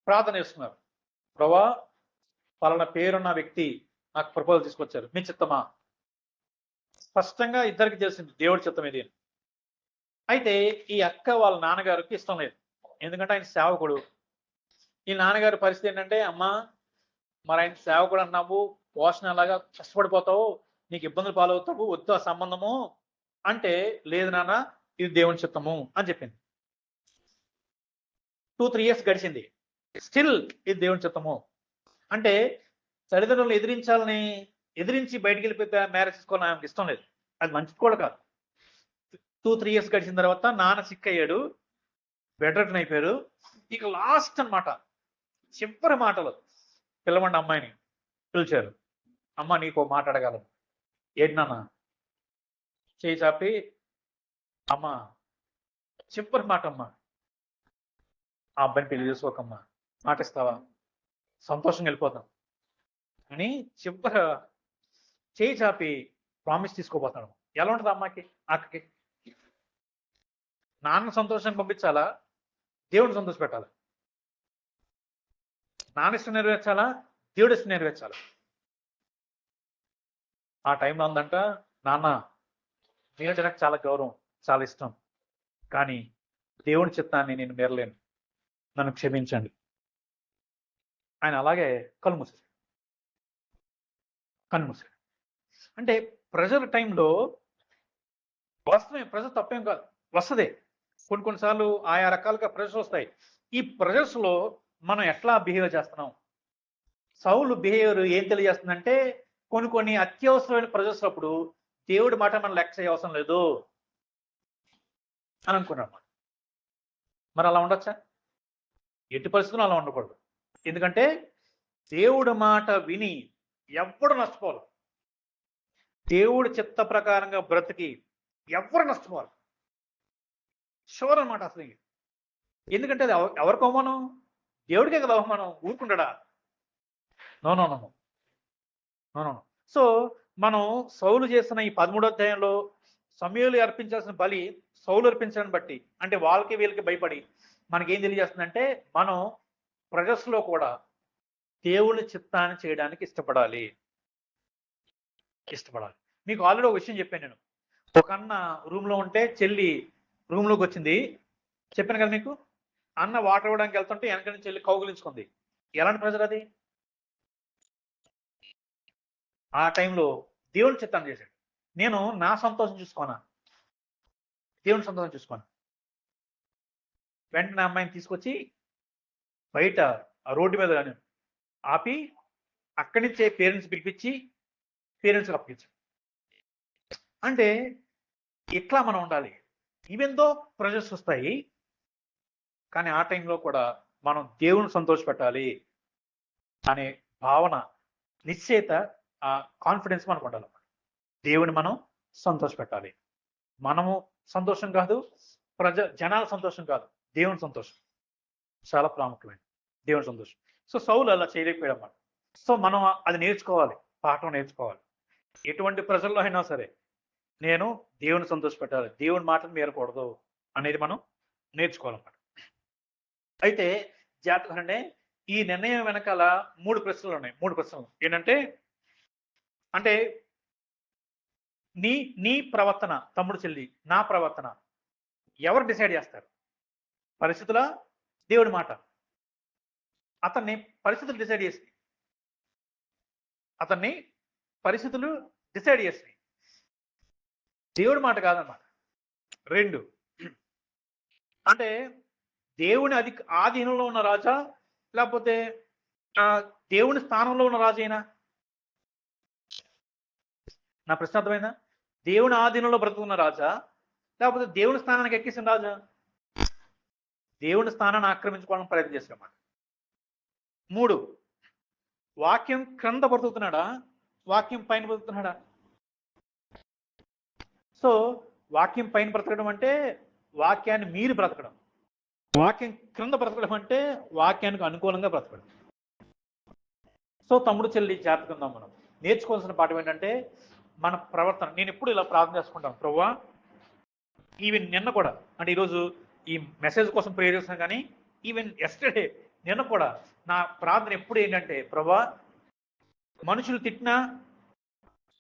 ప్రార్థన చేస్తున్నారు. ప్రభా, పలానా పేరున్న వ్యక్తి నాకు ప్రపోజల్ తీసుకొచ్చారు, మీ చిత్తమా? స్పష్టంగా ఇద్దరికి తెలిసింది దేవుడి చిత్తం ఇది. అయితే ఈ అక్క వాళ్ళ నాన్నగారికి ఇష్టం లేదు. ఎందుకంటే ఆయన సేవకుడు. ఈ నాన్నగారి పరిస్థితి ఏంటంటే, అమ్మా మరి ఆయన సేవకుడు అన్నావు, పోషణ అలాగా కష్టపడిపోతావు, నీకు ఇబ్బందులు పాలవుతావు, వద్దు ఆ సంబంధము అంటే, లేదు నాన్న ఇది దేవుని చిత్తము అని చెప్పింది. 2-3 years గడిచింది. స్టిల్ ఇది దేవుని చిత్తము అంటే, తల్లిదండ్రులను ఎదిరించి బయటికి వెళ్ళిపోయి మ్యారేజ్ చేసుకోవాలని ఆమెకు ఇష్టం లేదు. అది మంచిది కూడా కాదు. 2-3 years గడిచిన తర్వాత నాన్న సిక్ అయ్యాడు, బెడ్ రెడన్ అయిపోయారు. ఇక లాస్ట్ అనమాట, చివరి మాటలు, పిల్లమండి అమ్మాయిని పిలిచారు. అమ్మ నీకు మాట అడగలను. ఏంటి నాన్న? చేయి చాపి, అమ్మ చివరి మాట అమ్మ, ఆ అబ్బాయిని పెళ్లి చేసుకోకమ్మా, మాట ఇస్తావా? సంతోషంగా వెళ్ళిపోతాం అని చివరి చేయి చాపి ప్రామిస్ తీసుకోపోతాడు. ఎలా ఉంటుంది అమ్మకి, అక్కకి? నాన్న సంతోషంగా పంపించాలా, దేవుడిని సంతోష పెట్టాలా? నాన్న ఇష్టం నెరవేర్చాలా, దేవుడి ఇష్టం నెరవేర్చాలా? ఆ టైంలో ఉందంట, నాన్న మీరంటే నాకు చాలా గౌరవం, చాలా ఇష్టం, కానీ దేవుడి చిత్తాన్ని నేను మేరలేను, నన్ను క్షమించండి. ఆయన అలాగే కళ్ళు మూసాడు. అంటే ప్రెజర్ టైంలో వాస్తవమే, ప్రెజర్ తప్పేం కాదు, వస్తుంది. కొన్నిసార్లు ఆయా రకాలుగా ప్రెజర్స్ వస్తాయి. ఈ ప్రెజర్స్ లో మనం ఎట్లా బిహేవ్ చేస్తున్నాం? సౌలు బిహేవియర్ ఏం తెలియజేస్తుందంటే, కొన్ని అత్యవసరమైన ప్రెజర్స్ అప్పుడు దేవుడి మాట మనం లెక్క చేయ అవసరం లేదు అని అనుకున్నాడు. మరి అలా ఉండొచ్చా? ఎట్టి పరిస్థితుల్లో అలా ఉండకూడదు. ఎందుకంటే దేవుడి మాట విని ఎవ్వడు నష్టపోవాలి. దేవుడి చిత్త ప్రకారంగా బ్రతికి ఎవరు నష్టపోవాలి. షూర్ అనమాట అసలు. ఎందుకంటే అది ఎవరికి అవమానం? దేవుడికే కదా అవమానం. ఊరుకుంటాడా? No no no no. So మనం సౌలు చేసిన ఈ 13వ అధ్యాయంలో సమూయేలు అర్పించాల్సిన బలి సౌలు అర్పించడాన్ని బట్టి, అంటే వాళ్ళకి వీళ్ళకి భయపడి మనకేం తెలియజేస్తుందంటే, మనం ప్రజస్లో కూడా దేవుని చిత్తాన్ని చేయడానికి ఇష్టపడాలి. మీకు ఆల్రెడీ ఒక విషయం చెప్పాను నేను. ఒక అన్న రూమ్ లో ఉంటే చెల్లి రూమ్ లోకి వచ్చింది, చెప్పాను కదా మీకు. అన్న వాటర్ ఇవ్వడానికి వెళ్తుంటే వెనక నుంచి చెల్లి కౌగులించుకుంది. ఎలాంటి ప్రెజర్ అది? ఆ టైంలో దేవుని చిత్తాన్ని చేశాడు. నేను నా సంతోషం చూసుకోనా, దేవుని సంతోషం చూసుకోను. వెంటనే అమ్మాయిని తీసుకొచ్చి బయట రోడ్డు మీద ఆపి అక్కడి నుంచే పేరెంట్స్ పిలిపించి పేరెంట్స్కి అప్పగించాడు. అంటే ఇట్లా మనం ఉండాలి. ఈవెన్ దో ప్రెజర్స్ వస్తాయి, కానీ ఆ టైంలో కూడా మనం దేవుని సంతోషపెట్టాలి అనే భావన, నిశ్చయిత, ఆ కాన్ఫిడెన్స్ మనకు ఉండాలి. దేవుని మనం సంతోషపెట్టాలి. మనము సంతోషం కాదు, జనాల సంతోషం కాదు, దేవుని సంతోషం చాలా ప్రాముఖ్యమైనది. దేవుని సంతోషం. సో సౌలు అలా చేయలేకపోయాడు అన్నమాట. సో మనం అది నేర్చుకోవాలి, పాఠం నేర్చుకోవాలి. ఎటువంటి ప్రజల్లో అయినా సరే నేను దేవుని సంతోషపెట్టాలి, దేవుని మాటను మీరకూడదు అనేది మనం నేర్చుకోవాలన్నమాట. అయితే జాగ్రత్తగా, ఈ నిర్ణయం వెనకాల 3 ప్రశ్నలు ఉన్నాయి. 3 ప్రశ్నలు ఏంటంటే, అంటే నీ ప్రవర్తన, తమ్ముడు చెల్లి, నా ప్రవర్తన ఎవరు డిసైడ్ చేస్తారు? పరిస్థితుల, దేవుడి మాట? అతన్ని పరిస్థితులు డిసైడ్ చేసినాయి, దేవుడి మాట కాదన్నమాట. 2, అంటే దేవుని ఆధీనంలో ఉన్న రాజా, లేకపోతే దేవుని స్థానంలో ఉన్న రాజైనా? నా ప్రశ్న అర్థమైందా? దేవుని ఆధీనంలో బ్రతుకున్న రాజా, లేకపోతే దేవుని స్థానానికి ఎక్కేసిన రాజా? దేవుని స్థానాన్ని ఆక్రమించుకోవడానికి ప్రయత్నం చేశారన్నమాట. 3, వాక్యం క్రింద బ్రతుకుతున్నాడా, వాక్యం పైన బ్రతుకుతున్నాడా? సో వాక్యం పైన బ్రతకడం అంటే వాక్యాన్ని మీరు బ్రతకడం, వాక్యం క్రింద బ్రతకడం అంటే వాక్యానికి అనుకూలంగా బ్రతకడం. సో తమ్ముడు చెల్లి జాగ్రత్తగా ఉందాం. మనం నేర్చుకోవాల్సిన పాఠం ఏంటంటే మన ప్రవర్తన. నేను ఎప్పుడు ఇలా ప్రార్థన చేసుకుంటాను, ప్రభువా, ఈవెన్ నిన్న కూడా, అంటే ఈరోజు ఈ మెసేజ్ కోసం ప్రేయర్ చేస్తాను, కానీ ఈవెన్ ఎస్టర్డే, నిన్న కూడా నా ప్రార్థన ఎప్పుడు ఏంటంటే, ప్రభువా, మనుషులు తిట్టినా,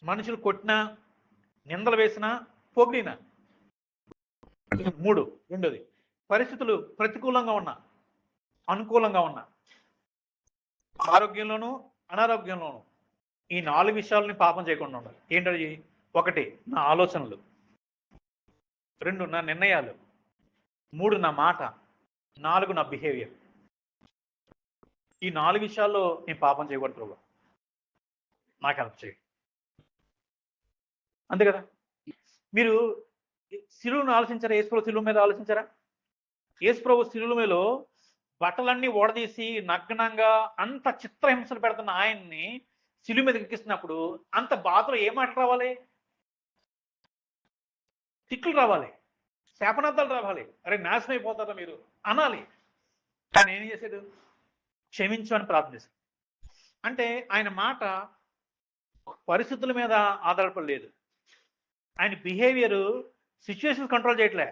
మనుషులు కొట్టినా, నిందలు వేసినా, పొగిడినా, 3, రెండోది పరిస్థితులు ప్రతికూలంగా ఉన్నా, అనుకూలంగా ఉన్నా, ఆరోగ్యంలోనూ అనారోగ్యంలోనూ, ఈ 4 విషయాలని పాపం చేయకుండా ఉండాలి. ఏంటది? 1, నా ఆలోచనలు, 2, నా నిర్ణయాలు, 3, నా మాట, 4, నా బిహేవియర్. ఈ 4 విషయాల్లో నేను పాపం చేయకూడదు ప్రభు, నాకు హెల్ప్ చేయండి. అంతే కదా? మీరు శిలువను ఆలోచించారా? యేసుప్రభు శిలువ మీద ఆలోచించారా? యేసుప్రభు శిలువ మీద బట్టలన్నీ ఓడదీసి నగ్నంగా అంత చిత్రహింసలు పెడుతున్న ఆయన్ని శిలువ మీద ఎక్కిస్తున్నప్పుడు అంత బాధలో ఏ మాట రావాలి? తిట్లు రావాలి, శాపనార్థాలు రావాలి, అరే నాశనం అయిపోతారా మీరు అనాలి. కానీ ఏం చేశాడు? క్షమించు అని ప్రార్థన చేశాడు. అంటే ఆయన మాట పరిస్థితుల మీద ఆధారపడలేదు. ఆయన బిహేవియర్ సిచ్యువేషన్ కంట్రోల్ చేయట్లే.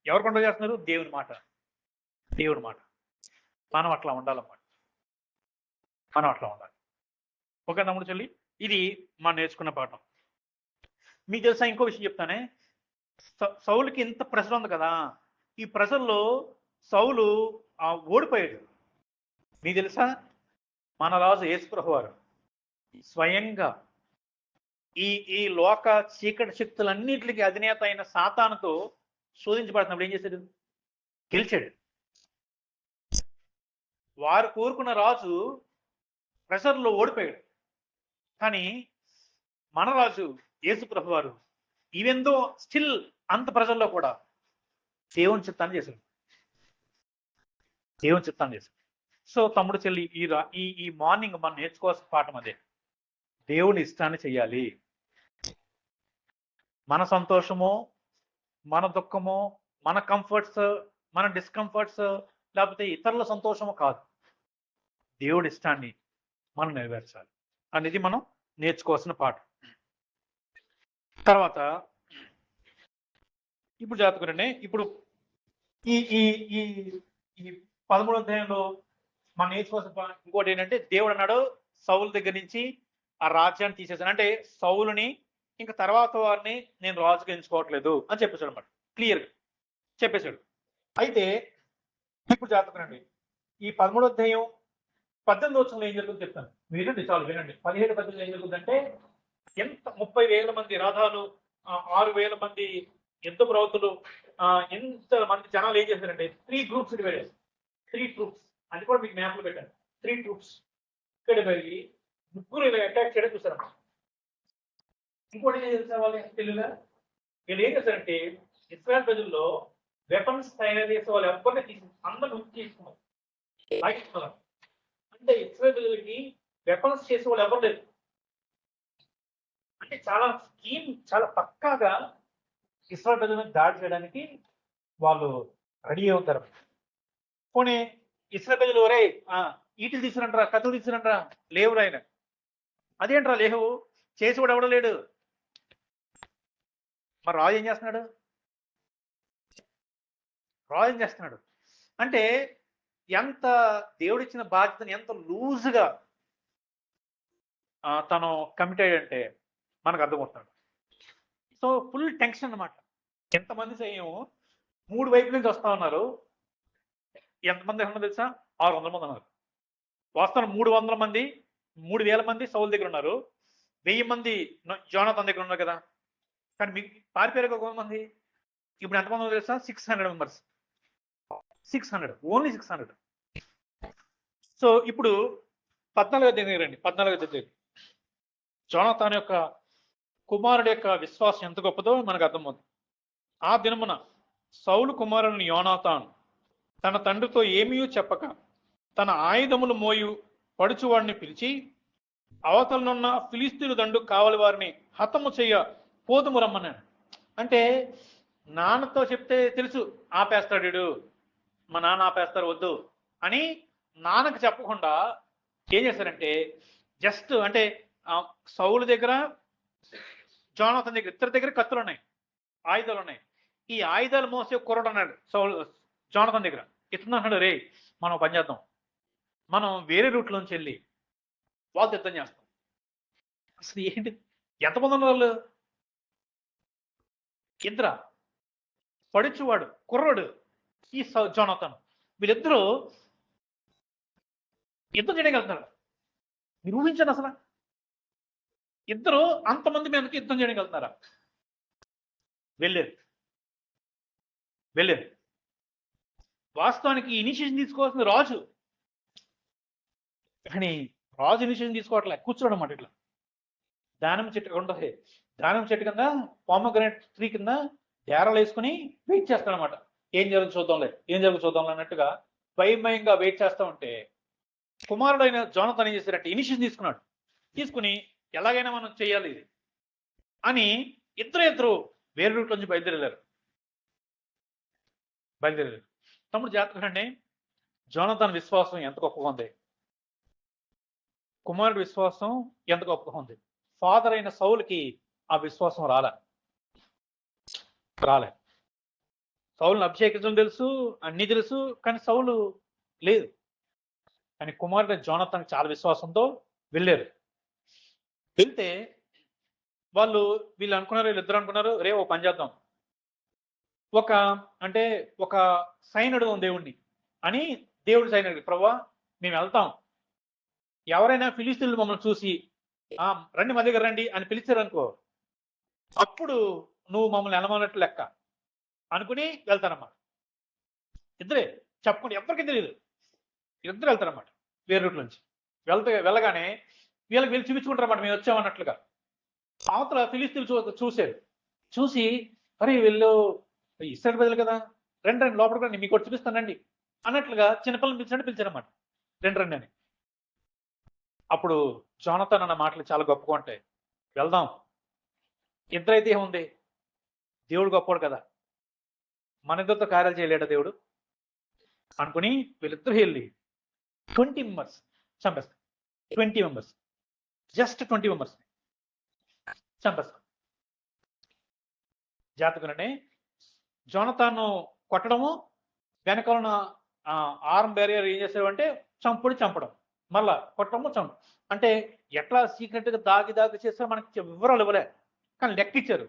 ఎవరు కంట్రోల్ చేస్తున్నారు? దేవుని మాట. దేవుని మాట. మనం అట్లా ఉండాలన్నమాట. మనం అట్లా ఉండాలి. ఓకే తమ్ముడు చెల్లి, ఇది మనం నేర్చుకున్న పాఠం. మీకు తెలుసా, ఇంకో విషయం చెప్తానే, సౌలుకి ఇంత ప్రెషర్ ఉంది కదా, ఈ ప్రెషర్లో సౌలు ఓడిపోయాడు. మీకు తెలుసా, మన రాజు యేసుప్రభు వారు స్వయంగా ఈ లోక చీకటి శక్తులన్నింటికి అధినేత అయిన సాతానుతో శోధించబడుతున్నప్పుడు ఏం చేశాడు? గెలిచాడు. వారు కోరుకున్న రాజు ప్రెషర్లో ఓడిపోయాడు. కానీ మన రాజు యేసుప్రభు వారు ఈవెందో స్టిల్ అంత ప్రెషర్లో కూడా దేవుని చిత్తాన్ని చేశాడు. దేవుని చిత్తాన్ని చేశాడు. సో తమ్ముడు చెల్లి, ఈ మార్నింగ్ మనం నేర్చుకోవాల్సిన పాఠం అదే. దేవుని ఇష్టాన్ని చెయ్యాలి. మన సంతోషమో, మన దుఃఖమో, మన కంఫర్ట్స్, మన డిస్కంఫర్ట్స్, లేకపోతే ఇతరుల సంతోషమో కాదు, దేవుడి ఇష్టాన్ని మనం నెరవేర్చాలి అనేది మనం నేర్చుకోవాల్సిన పాఠం. తర్వాత ఇప్పుడు జాతకురండి, ఇప్పుడు ఈ ఈ ఈ ఈ 13వ అధ్యాయంలో మనం నేర్చుకోవాల్సిన ఇంకోటి ఏంటంటే, దేవుడు అన్నాడు సౌలు దగ్గర నుంచి ఆ రాజ్యాన్ని తీసేసాను. అంటే సౌలుని ఇంకా తర్వాత వారిని నేను రాజుగా ఎంచుకోవట్లేదు అని చెప్పేశాడు అన్నమాట. క్లియర్గా చెప్పేశాడు. అయితే ఇప్పుడు జాతకురండి, ఈ 13వ అధ్యాయం 18వ వచనంలో ఏం జరుగుతుందో చెప్తాను, వినండి, చాలు వినండి. 17-18 ఏం జరుగుతుందంటే, ఎంత 30,000 మంది రథాలు, 6,000 మంది యుద్ధ ప్రవృత్తులు, ఎంత మంది జనాలు ఏం చేశారంటే 3 గ్రూప్స్ డివైడ్ చేశారు. 3 ట్రూప్స్, అది కూడా మీకు మ్యాప్లో పెట్టాను. 3 ట్రూప్స్ ఇక్కడ వెళ్ళి 3 ఇలా అటాక్ చేయడం చూసారన్నమాట. ఇంకోటి ఏం చేశారు వాళ్ళు తెలుగుగా? వీళ్ళు ఏం చేశారంటే, ఇస్రాయల్ ప్రజల్లో వెపన్స్ తయారు చేసే వాళ్ళు ఎవరిని అందరూ తీసుకున్నారు. అంటే ఇస్రాయల్ ప్రజలకి వెపన్స్ చేసే వాళ్ళు ఎవరు లేరు. అంటే చాలా స్కీమ్, చాలా పక్కాగా ఇస్రాయల్ ప్రజల మీద దాడి చేయడానికి వాళ్ళు రెడీ అవుతారు. పోనీ ఇస్రాయల్ ప్రజలు ఒరే ఈటిలు తీసుకురంటారా, కత్తులు తీసుకురంటారా, లేవురు ఆయన. అదేంట్రా లేవు, చేసి కూడా ఎవడో లేడు. మరి రాజు ఏం చేస్తున్నాడు? రాజు ఏం చేస్తున్నాడు అంటే, ఎంత దేవుడిచ్చిన బాధ్యతని ఎంత లూజ్గా తను కమిటెడ్ అంటే మనకు అర్థమవుతున్నాడు. సో ఫుల్ టెన్షన్ అనమాట. ఎంతమంది సైన్యం 3 వైపుల నుంచి వస్తా ఉన్నారు. ఎంతమంది ఉన్నారు తెలుసా? 600 మంది ఉన్నారు. వస్తున్నారు 300 మంది, 3,000 మంది సౌలు దగ్గర ఉన్నారు, 1000 మంది జోనాథన్ దగ్గర ఉన్నారు కదా. కానీ మీకు పారిపోయారు ఒక మంది. ఇప్పుడు ఎంతమంది ఉన్నారు తెలుసా? 600 మెంబర్స్. 600, ఓన్లీ 600. సో ఇప్పుడు 14వ అధ్యాయం దగ్గర రండి. 14వ అధ్యాయం జోనాథన్ యొక్క కుమారుడి యొక్క విశ్వాసం ఎంత గొప్పదో మనకు అర్థమవుతుంది. ఆ దినమున సౌలు కుమారుని యోనాతాను తన తండ్రితో ఏమీ చెప్పక తన ఆయుధములు మోయు పడుచువాడిని పిలిచి, అవతలనున్న ఫిలిస్తీన్ల దండు కావలి వారిని హతము చెయ్య పోదుము రమ్మన్నాడు. అంటే నాన్నతో చెప్తే తెలుసు ఆపేస్తాడు వీడు, మా నాన్న ఆపేస్తారు వద్దు అని నాన్నకు చెప్పకుండా ఏం చేశారంటే జస్ట్ అంటే సౌలు దగ్గర జోనాథన్ దగ్గర ఇద్దరి దగ్గర కత్తులు ఉన్నాయి, ఆయుధాలు ఉన్నాయి. ఈ ఆయుధాలు మోసే కుర్రడు అన్నాడు సౌలు జోనాథన్ దగ్గర. ఇతను అన్నాడు, రే మనం పని చేద్దాం, మనం వేరే రూట్లోంచి వెళ్ళి వాళ్ళు యుద్ధం చేస్తాం. అసలు ఏంటి, ఎంతమంది ఉన్నారు వాళ్ళు? ఇద్దర పడుచువాడు కుర్రోడు ఈ జోనాథన్, వీళ్ళిద్దరూ యుద్ధం చేయడానికి వెళ్తున్నారు. మీరు ఊహించండి, అసలు ఇద్దరు అంతమంది మీదకి యుద్ధం చేయడానికి వెళ్తున్నారా? వెళ్ళారు. వాస్తవానికి ఇనిషియేషన్ తీసుకోవాల్సింది రాజు, కానీ రాజు ఇనిషియేషన్ తీసుకోవట్లే, కూర్చోడం అన్నమాట. ఇట్లా దానం చెట్టు ఉంటుంది, దానం చెట్టు కింద పోమగ్రనేట్ ట్రీ కింద డేరాలు వేసుకుని వెయిట్ చేస్తాడనమాట. ఏం జరుగుతుంది చూద్దాంలే అన్నట్టుగా భయంగా వెయిట్ చేస్తూ ఉంటే కుమారుడైన జోనాథన్ ఏం చేశారంటే ఇనిషియేషన్ తీసుకుని ఎలాగైనా మనం చేయాలి ఇది అని ఇద్దరు వేరే రూట్ నుంచి బయలుదేరారు. తమ్ముడు జాగ్రత్తగా, జోనాథన్ విశ్వాసం ఎంత గొప్పగా ఉంది, కుమారుడి విశ్వాసం ఎంత గొప్పగా ఉంది. ఫాదర్ అయిన సౌలుకి ఆ విశ్వాసం రాలే. సౌలుని అభిషేకించడం తెలుసు, అన్నీ తెలుసు, కానీ సౌలు లేదు. కానీ కుమారుడు జోనాథన్ చాలా విశ్వాసంతో వెళ్తే వీళ్ళిద్దరు అనుకున్నారు, రే ఓ పని చేద్దాం, ఒక సైన్ అడుగుదాం దేవుణ్ణి అని. దేవుడు సైన్ అడిగి, ప్రభువా మేము వెళ్తాం, ఎవరైనా ఫిలిస్తీన్లు మమ్మల్ని చూసి రండి మా దగ్గర రండి అని పిలిచారనుకో, అప్పుడు నువ్వు మమ్మల్ని ఎలమన్నట్టు లెక్క అనుకుని వెళ్తానమ్మా. ఇద్దరే చెప్పకుండా, ఎవరికి తెలియదు, ఇద్దరు వెళ్తారన్నమాట వేరే రూట్ నుంచి. వెళ్ళగానే వీళ్ళు చూపించుకుంటారన్నమాట, మేము వచ్చామన్నట్లుగా. అవతల ఫిలిస్తీన్లు చూసి అరే వీళ్ళు ఇస్రాయేల్ ప్రజలు కదా, రండి లోపలికి రండి, మీకు చూపిస్తానండి అన్నట్లుగా చిన్నపిల్లలు పిలిచారన్నమాట. రండి అని. అప్పుడు జోనాథన్ అన్న మాటలు చాలా గొప్పగా ఉంటాయి. వెళ్దాం, ఇద్దరైతే ఏముంది, దేవుడు గొప్పవాడు కదా, మన ఇద్దరితో కార్యాలు చేయలేడా దేవుడు అనుకుని వీళ్ళిద్దరు వెళ్ళి 20 మెంబర్స్ చంపేస్తారు. 20 మెంబర్స్, జస్ట్ 20 మెంబర్స్ చంపేస్తారు. జాతకులనే జోనాథన్ కొట్టడము, వెనకాల ఆర్మ్ బ్యారియర్ ఏం చేశారు అంటే చంపడం, మళ్ళా కొట్టడము, చంపడం. అంటే ఎట్లా సీక్రెట్గా దాగి చేస్తే మనకి వివరాలు ఇవ్వలే, కానీ లెక్కిచ్చారు.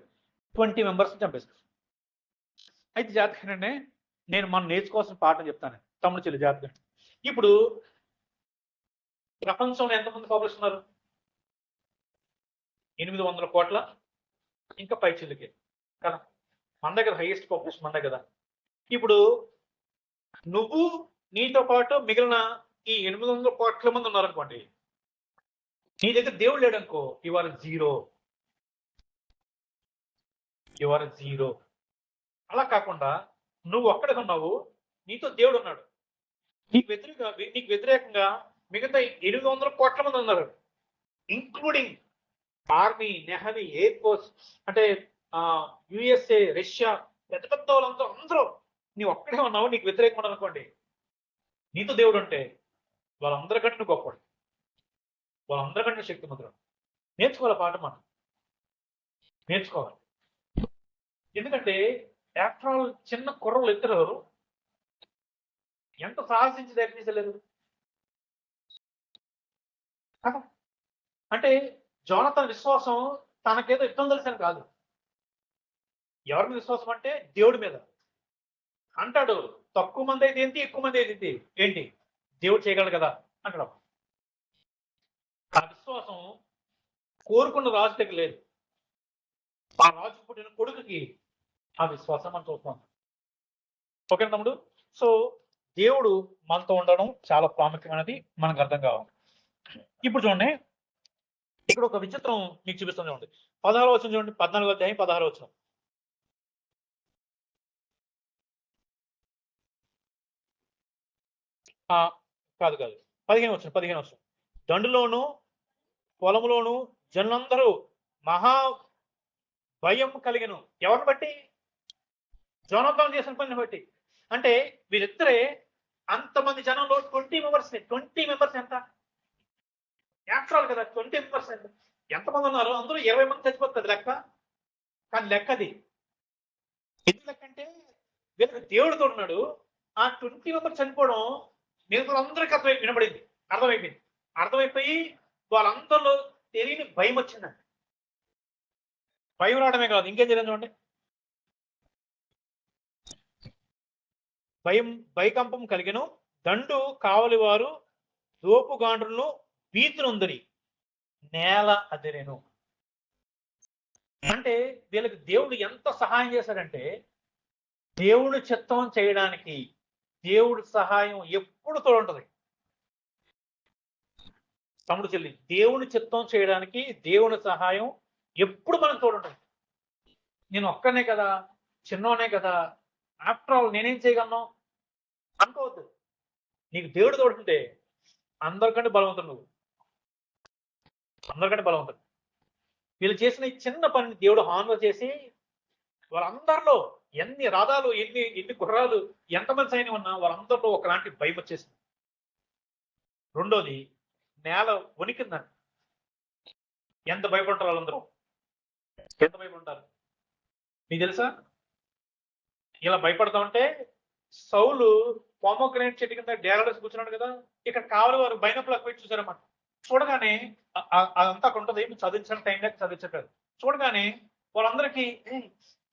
20 మెంబర్స్ చంపేశారు. అయితే జాతకులనే మనం నేర్చుకోవాల్సిన పాఠం చెప్తాను తమ్ముడు చెల్లి జాతకులు. ఇప్పుడు ప్రపంచంలో ఎంతమంది పాపులేషన్ ఉన్నారు? 800 కోట్ల ఇంకా పై చెల్లికి కదా, మన దగ్గర హైయెస్ట్ పాపులేషన్ మన దగ్గర. ఇప్పుడు నువ్వు నీతో పాటు మిగిలిన ఈ 800 కోట్ల మంది ఉన్నారనుకోండి, నీ దగ్గర దేవుడు లేడనుకో, యు ఆర్ జీరో. అలా కాకుండా నువ్వు ఒక్కడిగా ఉన్నావు, నీతో దేవుడు ఉన్నాడు. నీకు వ్యతిరేకంగా మిగతా 800 కోట్ల మంది ఉన్నారు, including army, navy, air force, అంటే యుఎస్ఏ, రష్యా, పెద్ద వాళ్ళందరూ నీవు ఒక్కడే ఉన్నావు, నీకు వ్యతిరేకంగా ఉన్నావు అనుకోండి, నీతో దేవుడు అంటే వాళ్ళందరికంటే నువ్వు గొప్పవాడు, వాళ్ళందరికంటే శక్తిమంతుడు. నేర్చుకోవాలి పాఠం, మనం నేర్చుకోవాలి. ఎందుకంటే ఆఫ్టర్ ఆల్ చిన్న కుర్రలు ఇద్దరు ఎంత సాహసించి ప్రయత్నించలేదు కదా. అంటే జోనాథన్ విశ్వాసం తనకేదో యుద్ధం తెలిసాను కాదు, ఎవరి మీద విశ్వాసం అంటే దేవుడి మీద. అంటాడు, తక్కువ మంది అయితే ఏంటి, ఎక్కువ మంది అయితే ఏంటి, దేవుడు చేయగలడు కదా అంటాడు. ఆ విశ్వాసం కోరుకున్న రాజు దగ్గర లేదు, ఆ రాజు పుట్టిన కొడుకుకి ఆ విశ్వాసం మనం చూస్తాం. ఓకే తమ్ముడు. సో దేవుడు మనతో ఉండడం చాలా ప్రాముఖ్యమైనది, మనకు అర్థం కావాలి. ఇప్పుడు చూడండి, ఇక్కడ ఒక విచిత్రం మీకు చూపిస్తుంది. చూడండి, 16 వచనం చూడండి. 14 అధ్యాయం 16 వచనం. కాదు కాదు 15 వచనం. దండులోను పొలంలోను జనులందరూ మహా భయం కలిగను. ఎవరిని బట్టి? జోనాథన్ చేసిన పనిని బట్టి. అంటే వీరిద్దరే అంతమంది జనంలో 20 మెంబర్స్ ఎంత? యాక్చువల్ కదా 20 మెంబర్స్ ఎంతమంది ఉన్నారు? అందరూ 20 మంది చచ్చిపోతుంది లెక్క. కానీ లెక్క అది ఎందుకు లెక్క అంటే వీళ్ళకి దేవుడితో ఉన్నాడు. ఆ 20 మెంబర్స్ చనిపోవడం మిగతా అందరికీ అర్థమైపోయి వాళ్ళందరిలో తెలియని భయం వచ్చిందండి. భయం రావడమే కాదు, ఇంకేం జరిగింది చూడండి. భయకంపం కలిగెను. దండు కావలి వారు దోపుగాండ్రులను భీతునుందని నేల అదిరెను. అంటే వీళ్ళకి దేవుడు ఎంత సహాయం చేశాడంటే, దేవుడి చిత్తం చేయడానికి దేవుడి సహాయం ఎప్పుడు తోడుంటది. తమ్ముడు చెల్లి, దేవుని చిత్తం చేయడానికి దేవుని సహాయం ఎప్పుడు మనకు తోడుంటది. నేను ఒక్కనే కదా, చిన్నోనే కదా, ఆఫ్టర్ ఆల్ నేనేం చేయగలను అనుకోవద్దు. నీకు దేవుడు తోడుంటే అందరికంటే బలవంతుడు నువ్వు. అందరికంటే బలవంతుడు. వీళ్ళు చేసిన ఈ చిన్న పనిని దేవుడు హాన్వర్ చేసి వాళ్ళందరిలో ఎన్ని రథాలు, ఎన్ని గుర్రాలు, ఎంతమంది సైన్యం ఉన్నా వాళ్ళందరిలో ఒకలాంటి భయం వచ్చేసింది. రెండోది, నేల వణికిందండి. ఎంత భయపడతారు వాళ్ళందరూ? ఎంత భయపడతారు మీకు తెలుసా? ఇలా భయపడతా ఉంటే సౌలు పోమోగ్రనేట్ చెట్టు కింద డేరాడేసి కూర్చున్నాడు కదా, ఇక్కడ కావాలి వారు బైనప్లకు పెట్టి చూసారన్నమాట. చూడగానే అదంతా అక్కడ ఉంటుంది, చదివించిన టైం లేక చదివించట్లేదు. చూడగానే వాళ్ళందరికీ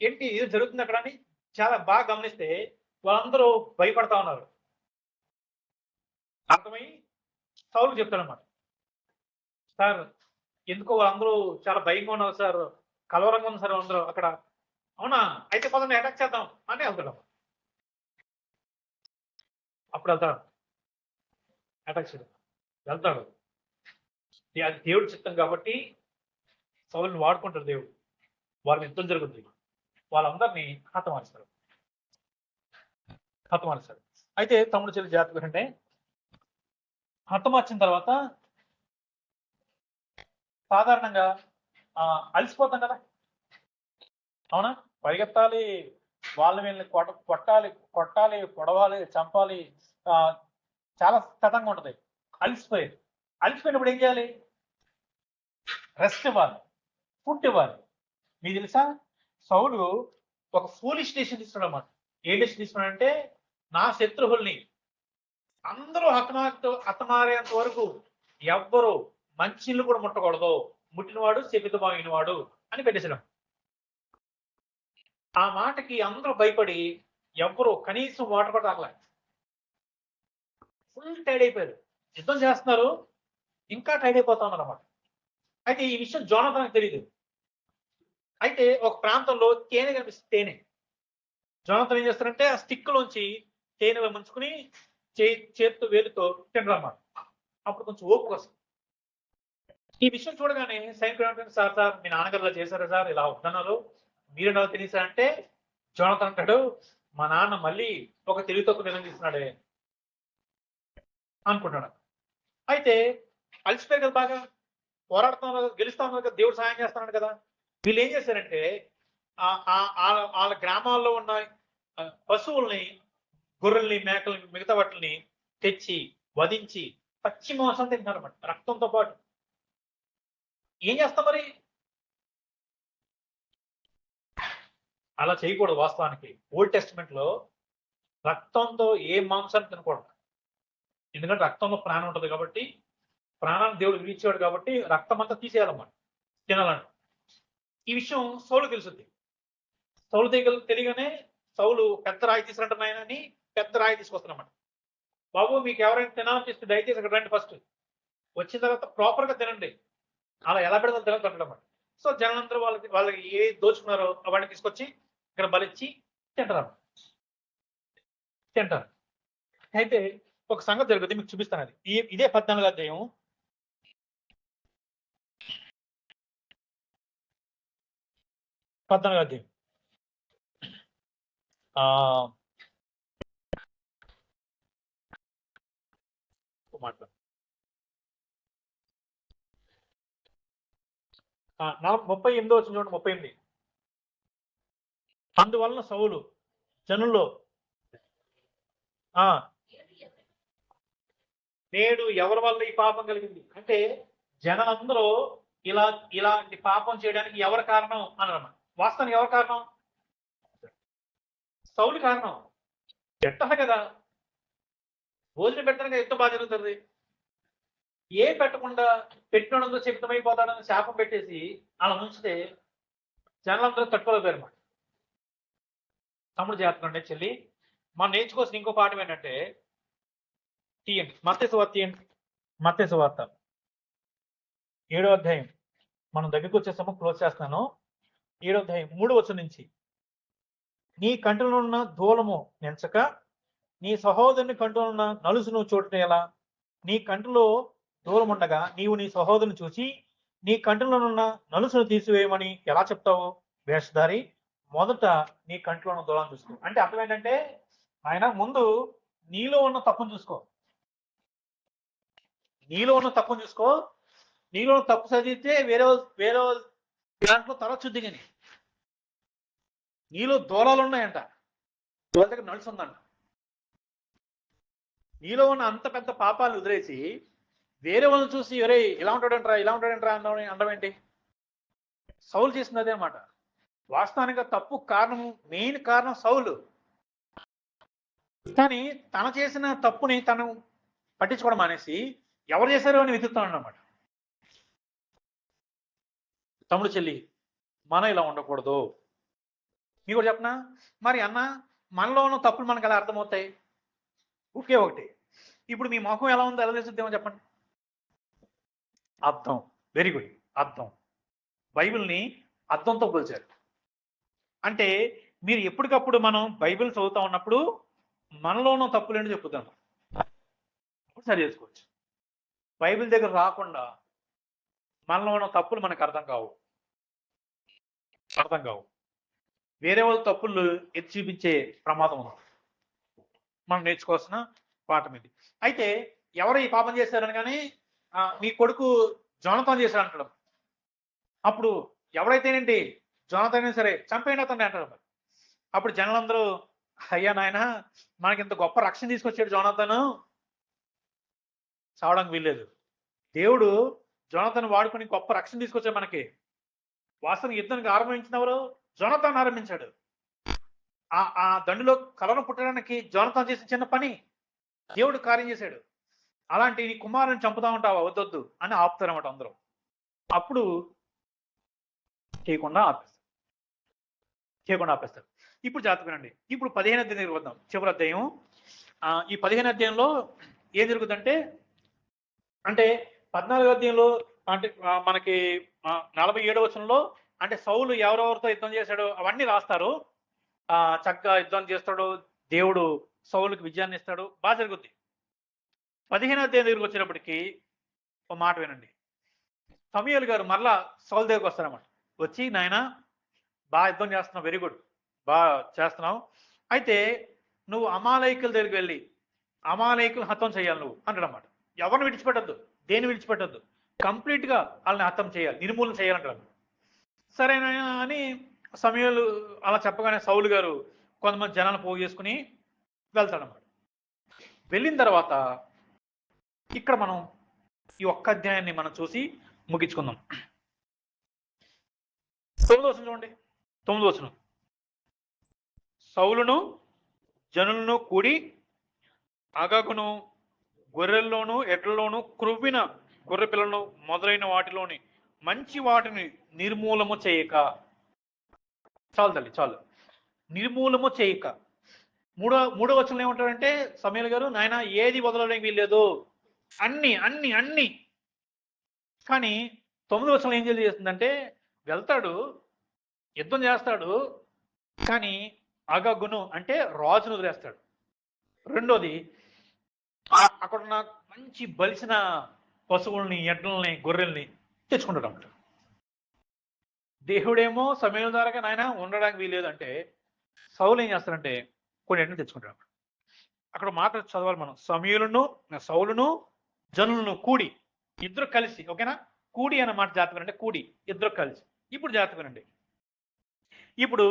ఏంటి ఇది జరుగుతుంది అక్కడ అని చాలా బాగా గమనిస్తే వాళ్ళందరూ భయపడతా ఉన్నారు. అర్థమై సౌలు చెప్తాడన్నమాట, సార్ ఎందుకో వాళ్ళందరూ చాలా భయంగా ఉన్నారు సార్, కలవరంగా ఉంది సార్ అందరూ అక్కడ. అవునా, అయితే పదండి అటాక్ చేద్దాం అని వెళ్తాడు. అప్పుడు వెళ్తాడు, అటాక్ చేయడం వెళ్తాడు. అది దేవుడి చిత్తం కాబట్టి సౌలుని వాడుకుంటారు దేవుడు. వారి యుద్ధం జరుగుతుంది, వాళ్ళందరినీ హతమారుస్తారు. అయితే తమ్ముడు చెల్లి జాగ్రత్తగా అంటే, హతమార్చిన తర్వాత సాధారణంగా అలసిపోతాం కదా, అవునా? పరిగెత్తాలి, వాళ్ళ వీళ్ళని కొట్టాలి, పొడవాలి, చంపాలి, చాలా కథంగా ఉంటుంది. అలసిపోయినప్పుడు ఏం చేయాలి? రెస్ట్ ఇవ్వాలి, ఫుడ్ ఇవ్వాలి. మీకు తెలుసా, సౌలు ఒక ఫూలిష్ డెసిషన్ తీసుకున్నాడు అన్నమాట. ఏ డెసిషన్ తీసుకున్నాడంటే, నా శత్రువుల్ని అందరూ హతమారేంత వరకు ఎవ్వరు మంచిళ్ళు కూడా ముట్టకూడదు, ముట్టినవాడు శపితమైనవాడు అని పెట్టేసాడు. ఆ మాటకి అందరూ భయపడి ఎవ్వరు కనీసం వాటర్ కూడా తాగలే. ఫుల్ టైడ్ అయిపోయారు. యుద్ధం చేస్తున్నారు, ఇంకా టైడ్ అయిపోతా ఉన్నారు అన్నమాట. అయితే ఈ విషయం జోనాథన్కి తెలియదు. అయితే ఒక ప్రాంతంలో తేనె కనిపిస్తుంది. తేనె జోనాథన్ ఏం చేస్తారంటే ఆ స్టిక్లోంచి తేనెలో ముంచుకుని చేతితో వేలుతో తినరన్నమాట. అప్పుడు కొంచెం ఓపిక వస్తుంది. ఈ విషయం చూడగానే సైనికుడు అంటే, సార్ మీ నాన్నగారు ఇలా చేశారా సార్, ఇలా వద్దన్నారు, మీరు నాకు తెలిసారంటే జోనాథన్ అంటాడు, మా నాన్న మళ్ళీ ఒక తెలివి తక్కువ నిర్ణయం తీసుకున్నాడే అనుకుంటాడు. అయితే అలసిపోయారు కదా, బాగా పోరాడుతున్నారు కదా, గెలుస్తా ఉన్నారు కదా, దేవుడు సహాయం చేస్తున్నాడు కదా. వీళ్ళు ఏం చేశారంటే వాళ్ళ గ్రామాల్లో ఉన్న పశువుల్ని, గొర్రెల్ని, మేకల్ని, మిగతా వాటిని తెచ్చి వధించి పచ్చి మాంసం తింటున్నారన్నమాట, రక్తంతో పాటు. ఏం చేస్తాం మరి? అలా చేయకూడదు. వాస్తవానికి ఓల్డ్ టెస్టిమెంట్ లో రక్తంతో ఏ మాంసాన్ని తినకూడదు. ఎందుకంటే రక్తంలో ప్రాణం ఉంటుంది కాబట్టి, ప్రాణాన్ని దేవుడు విడిచాడు కాబట్టి రక్తం అంతా తీసేయాలన్నమాట తినాలంట. ఈ విషయం సౌలు తెలుసుద్ది. సౌలు తెలియగానే సౌలు పెద్ద రాయి తీసుకురంటున్నాయని పెద్ద రాయి తీసుకొస్తున్నమాట. బాబు మీకు ఎవరైనా తినాలనిపిస్తే దయచేసి అక్కడ రండి, ఫస్ట్ వచ్చిన తర్వాత ప్రాపర్ గా తినండి, అలా ఎలా పెడతారు తినదు అన్నమాట. సో జనందరూ వాళ్ళకి ఏ దోచుకున్నారో అవన్నీ తీసుకొచ్చి ఇక్కడ బలిచ్చి తింటారు. అయితే ఒక సంగతి జరుగుతుంది, మీకు చూపిస్తాను. అది ఇదే 14వ అధ్యాయం 14వ అధ్యాయం. మాట 38 వచ్చిన చూడండి. 38. అందువలన సౌలు జనుల్లో నేడు ఎవరి వల్ల ఈ పాపం కలిగింది అంటే జనందరూ ఇలాంటి పాపం చేయడానికి ఎవరు కారణం అన్నమాట. వాస్తవానికి ఎవరు కారణం? సౌలు కారణం. పెట్టాలి కదా, భోజనం పెట్టడానికి ఎంతో బాగా జరుగుతుంది. ఏ పెట్టకుండా పెట్టినందుకు శక్తమైపోతాడని శాపం పెట్టేసి అలా ఉంచితే జనాలందరూ తట్టుకోలేకపోయారు అన్నమాట. తమ్ముడు చేస్తున్నాండి చెల్లి, మనం నేర్చుకోవాల్సిన ఇంకో పాఠం ఏంటంటే తీయండి మత్తయి సువార్త, తీయండి మత్తయి సువార్త 7వ అధ్యాయం. మనం దగ్గరికి వచ్చేసాము, క్లోజ్ చేస్తున్నాను. 7వ అధ్యాయం 3వ వచనం నుంచి. నీ కంటిలో ఉన్న దూలము నెంచక నీ సహోదరుని కంటిలో ఉన్న నలుసును చూడటం ఎలా? నీ కంటిలో దూలం ఉండగా నీవు నీ సహోదరుని చూసి నీ కంటిలో ఉన్న నలుసును తీసివేయమని ఎలా చెప్తావు? వేషధారి, మొదట నీ కంటిలో ఉన్న దూలాన్ని చూసుకో. అంటే అర్థం ఏంటంటే ఆయన ముందు నీలో ఉన్న తప్పును చూసుకో. నీలో ఉన్న తప్పును చూసుకో. నీలో ఉన్న తప్పు చదివితే వేరే వేరే దాంట్లో తరచుద్ది. కానీ నీలో దూలాలు ఉన్నాయంట, వాళ్ళ దగ్గర నడుసు ఉందంట. నీలో ఉన్న అంత పెద్ద పాపాలను వదిలేసి వేరే వాళ్ళని చూసి ఎవరే ఇలా ఉంటాడంట్రా ఇలా ఉంటాడంట్రా అనడం ఏంటి? సౌలు చేసింది అదే అన్నమాట. వాస్తవానికి తప్పు కారణం, మెయిన్ కారణం సౌలు. కానీ తన చేసిన తప్పుని తను పట్టించుకోవడం మానేసి ఎవరు చేశారో అని వెతుకుతాడు అన్నమాట. తమ్ముడు చెల్లి, మనం ఇలా ఉండకూడదు. మీకు కూడా చెప్పనా? మరి అన్న, మనలో ఉన్న తప్పులు మనకు ఎలా అర్థమవుతాయి? ఒకే ఒకటి. ఇప్పుడు మీ ముఖం ఎలా ఉందో ఎలా తెలుస్తుందేమో చెప్పండి. అర్థం. Very good. అర్థం. బైబిల్ని అర్థంతో పోల్చారు. అంటే మీరు ఎప్పటికప్పుడు మనం బైబిల్ చదువుతా ఉన్నప్పుడు మనలో ఉన్న తప్పులు ఏంటో చెప్పుతాను, అప్పుడు సరి చేసుకోవచ్చు. బైబిల్ దగ్గర రాకుండా మనలో ఉన్న తప్పులు మనకు అర్థం కావు. వేరే వాళ్ళ తప్పులు ఎత్తి చూపించే ప్రమాదం ఉంది. మనం నేర్చుకోవాల్సిన పాఠం ఇది. అయితే ఎవరు ఈ పాపం చేశారని కానీ మీ కొడుకు జోనతాన్ చేశాడు అంటాడు. అప్పుడు ఎవరైతేనేంటి జోనతాన్ సరే చంపేయండి అతన్ని అంటారు. అప్పుడు జనాలందరూ, అయ్యా నాయన, మనకి ఇంత గొప్ప రక్షణ తీసుకొచ్చాడు జోనతాను, చావడానికి వీల్లేదు. దేవుడు జోనతాన్ వాడుకొని గొప్ప రక్షణ తీసుకొచ్చాడు మనకి. వాస్తవం యుద్ధానికి ఆరంభించిన ఎవరు? జోనతాన్ ఆరంభించాడు. ఆ దండులో కలవరం పుట్టడానికి జోనతాన్ చేసిన చిన్న పని దేవుడు కార్యం చేశాడు. అలాంటి నీ కుమారుని చంపుతా ఉంటావా? వద్దొద్దు అని ఆపుతారన్నమాట అందరూ. అప్పుడు చేయకుండా ఆపేస్తారు. ఇప్పుడు జాగ్రత్త వినండి. ఇప్పుడు 15వ అధ్యాయం దగ్గరికి వద్దాం. చివరి అధ్యాయం. ఈ 15వ అధ్యాయంలో ఏం జరుగుతుందంటే, అంటే 14వ అధ్యాయంలో అంటే మనకి 47వ వచనంలో అంటే సౌలు ఎవరెవరితో యుద్ధం చేశాడో అవన్నీ రాస్తారు. చక్కగా యుద్ధం చేస్తాడు, దేవుడు సౌలుకి విజయాన్ని ఇస్తాడు, బాగా జరుగుద్ది. 15వ అధ్యాయం దగ్గరికి వచ్చినప్పటికీ ఒక మాట వినండి. సమూయేలు గారు మరలా సౌలు దగ్గరికి వస్తారన్నమాట. వచ్చి, నాయన బాగా యుద్ధం చేస్తున్నావు, వెరీ గుడ్, బాగా చేస్తున్నావు. అయితే నువ్వు అమాలేకుల దగ్గరికి వెళ్ళి అమాలేకులు హతం చేయాలి నువ్వు అంటాడన్నమాట. ఎవరిని విడిచిపెట్టద్దు, దేన్ని విడిచిపెట్టద్దు, కంప్లీట్గా వాళ్ళని హతం చేయాలి, నిర్మూలన చేయాలంటాడు. సరేనా అని సమూయేలు అలా చెప్పగానే సౌలు గారు కొంతమంది జనాలను పోగు చేసుకుని వెళ్తాడన్నమాట. వెళ్ళిన తర్వాత ఇక్కడ మనం ఈ ఒక్క అధ్యాయాన్ని మనం చూసి ముగించుకుందాం. 9వ వచనం చూడండి. 9వ వచనం. సౌలును జనులను కూడి అగగును గొర్రెల్లోనూ ఎడ్లలోనూ క్రొవ్విన గొర్రె పిల్లలను మొదలైన వాటిలోని మంచి వాటిని నిర్మూలము చేయక. చాలు తల్లి, చాలు. నిర్మూలము చేయక. మూడో వచనంలో ఏమంటాడంటే సమూయేలు గారు, నాయన ఏది వదలడానికి వీల్లేదు, అన్ని అన్ని అన్ని. కానీ 9వ వచనంలో ఏం చేస్తుందంటే, వెళ్తాడు, యుద్ధం చేస్తాడు, కానీ అగగును అంటే రాజును వదిలేస్తాడు. రెండోది, అక్కడున్న మంచి బలిసిన పశువుల్ని, ఎడ్లని, గొర్రెల్ని తెచ్చుకుంటాడు అన్నమాట. దేవుడేమో సమయం ద్వారా నాయన ఉండడానికి వీలేదు అంటే సౌలు ఏం చేస్తారంటే కొన్ని ఎంటనే తెచ్చుకుంటారు. అక్కడ మాట చదవాలి మనం. సౌలును జనులను కూడి, ఇద్దరు కలిసి. ఓకేనా? కూడి అన్న మాట జాగ్రత్తగా అంటే కూడి, ఇద్దరు కలిసి. ఇప్పుడు జాగ్రత్తగా ఇప్పుడు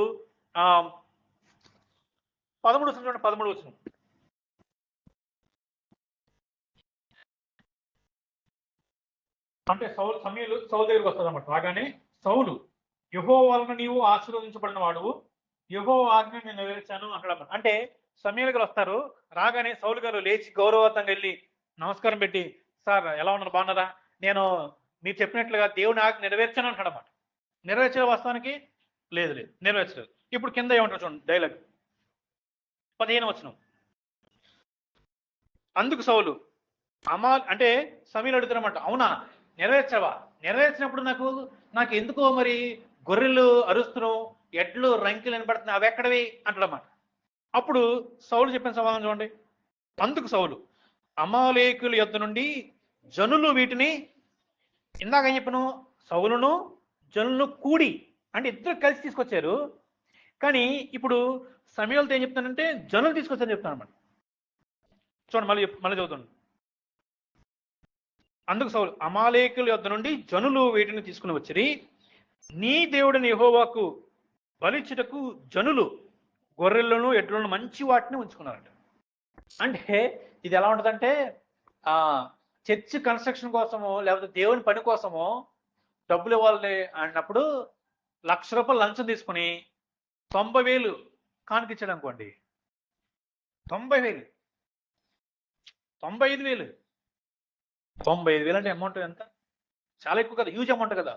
13 వచనం చూడండి. 13 వచనం. అంటే సౌలు దగ్గరికి వస్తుంది అన్నమాట. రాగానే సౌలు, యెహోవా వలన నీవు ఆశీర్వదించబడిన వాడువు, యెహోవా ఆజ్ఞ నేను నెరవేర్చాను అంటాడు. అంటే సమూయేలు గారు వస్తారు. రాగానే సౌలు గారు లేచి గౌరవవంతంగా వెళ్ళి నమస్కారం పెట్టి, సార్ ఎలా ఉన్నారు, బాగున్నారా, నేను మీరు చెప్పినట్లుగా దేవుని ఆజ్ఞ నెరవేర్చాను అంటాడు అన్నమాట. నెరవేర్చే వాస్తవానికి లేదు, నెరవేర్చలేదు. ఇప్పుడు కింద ఏమంటారు చూడండి డైలాగ్, 15వ వచనం. అందుకు సౌలు అంటే సమూయేలు అడుగుతారన్నమాట, అవునా నెరవేర్చావా? నెరవేర్చినప్పుడు నాకు ఎందుకో మరి గొర్రెలు అరుస్తున్నావు, ఎడ్లు రంకెలు వినపడుతున్నాయి, అవి ఎక్కడవి అంటాడన్నమాట. అప్పుడు సౌలు చెప్పిన సమాధానం చూడండి. అందుకు సౌలు, అమాలేకుల యొద్ద నుండి జనులు వీటిని, ఇందాక ఏం చెప్పాను, సౌలును జనులను కూడి అంటే ఇద్దరు కలిసి తీసుకొచ్చారు. కానీ ఇప్పుడు సమూయేలుతో ఏం చెప్తానంటే జనులు తీసుకొచ్చారని చెప్తాను అన్నమాట. చూడండి, మళ్ళీ చదువుతాను. అందుకు సౌలు, అమాలేకుల యొద్ద నుండి జనులు వీటిని తీసుకుని వచ్చిరి, నీ దేవుడిని యెహోవాకు బలిచ్చుటకు జనులు గొర్రెలను ఎడ్లను మంచి వాటిని ఉంచుకున్నారట. అంటే ఇది ఎలా ఉంటుందంటే చర్చ్ కన్స్ట్రక్షన్ కోసమో లేకపోతే దేవుని పని కోసమో డబ్బులు ఇవ్వాలి అన్నప్పుడు ₹1,00,000 లంచం తీసుకుని 90,000 కానుకిచ్చాడు అనుకోండి. 90,000, 95,000, 95,000 అంటే అమౌంట్ ఎంత? చాలా ఎక్కువ కదా, హ్యూజ్ అమౌంట్ కదా.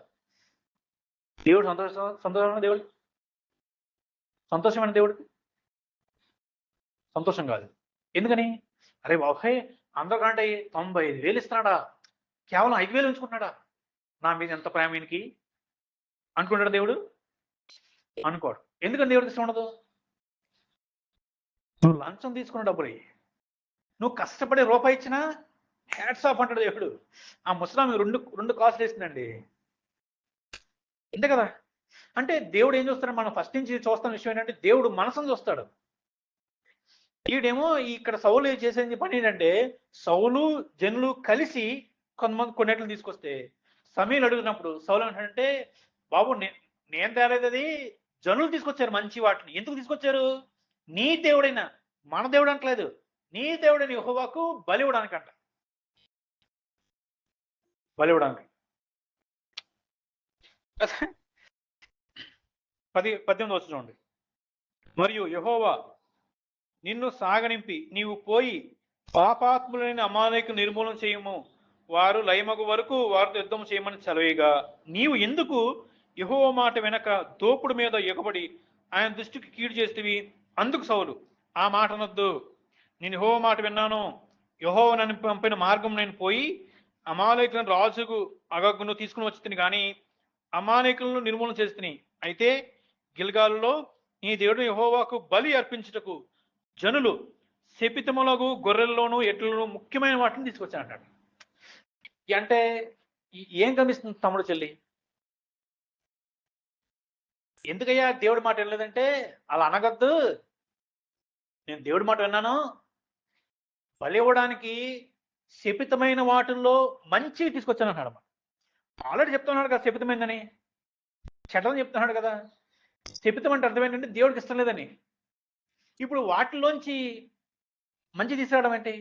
దేవుడు సంతోషమైన దేవుడు, సంతోషమైన దేవుడికి సంతోషం కాదు. ఎందుకని? అరే బాబాయ్, అందరికంటే 95,000 ఇస్తున్నాడా, కేవలం 5,000 ఉంచుకుంటున్నాడా, నా మీద ఎంత ప్రేమ ఈయనకి అనుకుంటాడు దేవుడు? అనుకోడు. ఎందుకని దేవుడికి ఇష్టం ఉండదు? నువ్వు లంచం తీసుకున్న డబ్బులు, నువ్వు కష్టపడే రూపాయి ఇచ్చినా హ్యాట్స్ ఆఫ్ అంటాడు దేవుడు. ఆ ముసలామి రెండు కాసులు వేసిందండి, అంతే కదా. అంటే దేవుడు ఏం చూస్తాడు, మనం ఫస్ట్ నుంచి చూస్తున్న విషయం ఏంటంటే దేవుడు మనసును చూస్తాడు. ఈడేమో ఇక్కడ సౌలు చేసే పని ఏంటంటే, సౌలు జనులు కలిసి కొన్నిట్లు తీసుకొస్తే సమూయేలు అడుగుతున్నప్పుడు సౌలు అంటాడంటే, బాబు నేను తేలేదు, అది జనులు తీసుకొచ్చారు మంచి వాటిని. ఎందుకు తీసుకొచ్చారు? నీ దేవుడైనా, మన దేవుడు అంటలేదు, నీ దేవుడైన యెహోవాకు బలి ఇవ్వడానికంట, బలి ఇవ్వడానికి. 18వ వచనం చూడండి. మరియు యెహోవా నిన్ను సాగనింపి నీవు పోయి పాపాత్ములైన అమాలేకు నిర్మూలన చేయము, వారు లయమగు వరకు వారితో యుద్ధం చేయమని సెలవేయగా, నీవు ఎందుకు యెహోవా మాట వెనక దోపుడు మీద ఎగబడి ఆయన దృష్టికి కీడు చేస్తేవి? అందుకు సౌలు, ఆ మాట అనొద్దు, నేను యెహోవా మాట విన్నాను, యెహోవా నన్ను పంపిన మార్గం నేను పోయి అమాలేకులను రాజుకు అగగ్గును తీసుకుని వచ్చి తిని, కానీ అమాలేకులను నిర్మూలన చేస్తుని. అయితే గిల్గాలులో నీ దేవుడు యెహోవాకు బలి అర్పించుటకు జనులు శపితములకు గొర్రెల్లోనూ ఎట్లను ముఖ్యమైన వాటిని తీసుకొచ్చానంటాడు. అంటే ఏం గమనిస్తుంది తమ్ముడు చెల్లి? ఎందుకయ్యా దేవుడి మాట వినలేదంటే, అలా అనగద్దు, నేను దేవుడి మాట విన్నాను, బలి ఇవ్వడానికి శపితమైన వాటిల్లో మంచి తీసుకొచ్చాను అన్నాడు. ఆల్రెడీ చెప్తున్నాడు కదా శపితమైందని, చెడ్డని చెప్తున్నాడు కదా. శపితం అంటే అర్థం ఏంటంటే దేవుడికి ఇష్టం లేదని. ఇప్పుడు వాటిలోంచి మంచి తీసుకురావడం ఏంటి?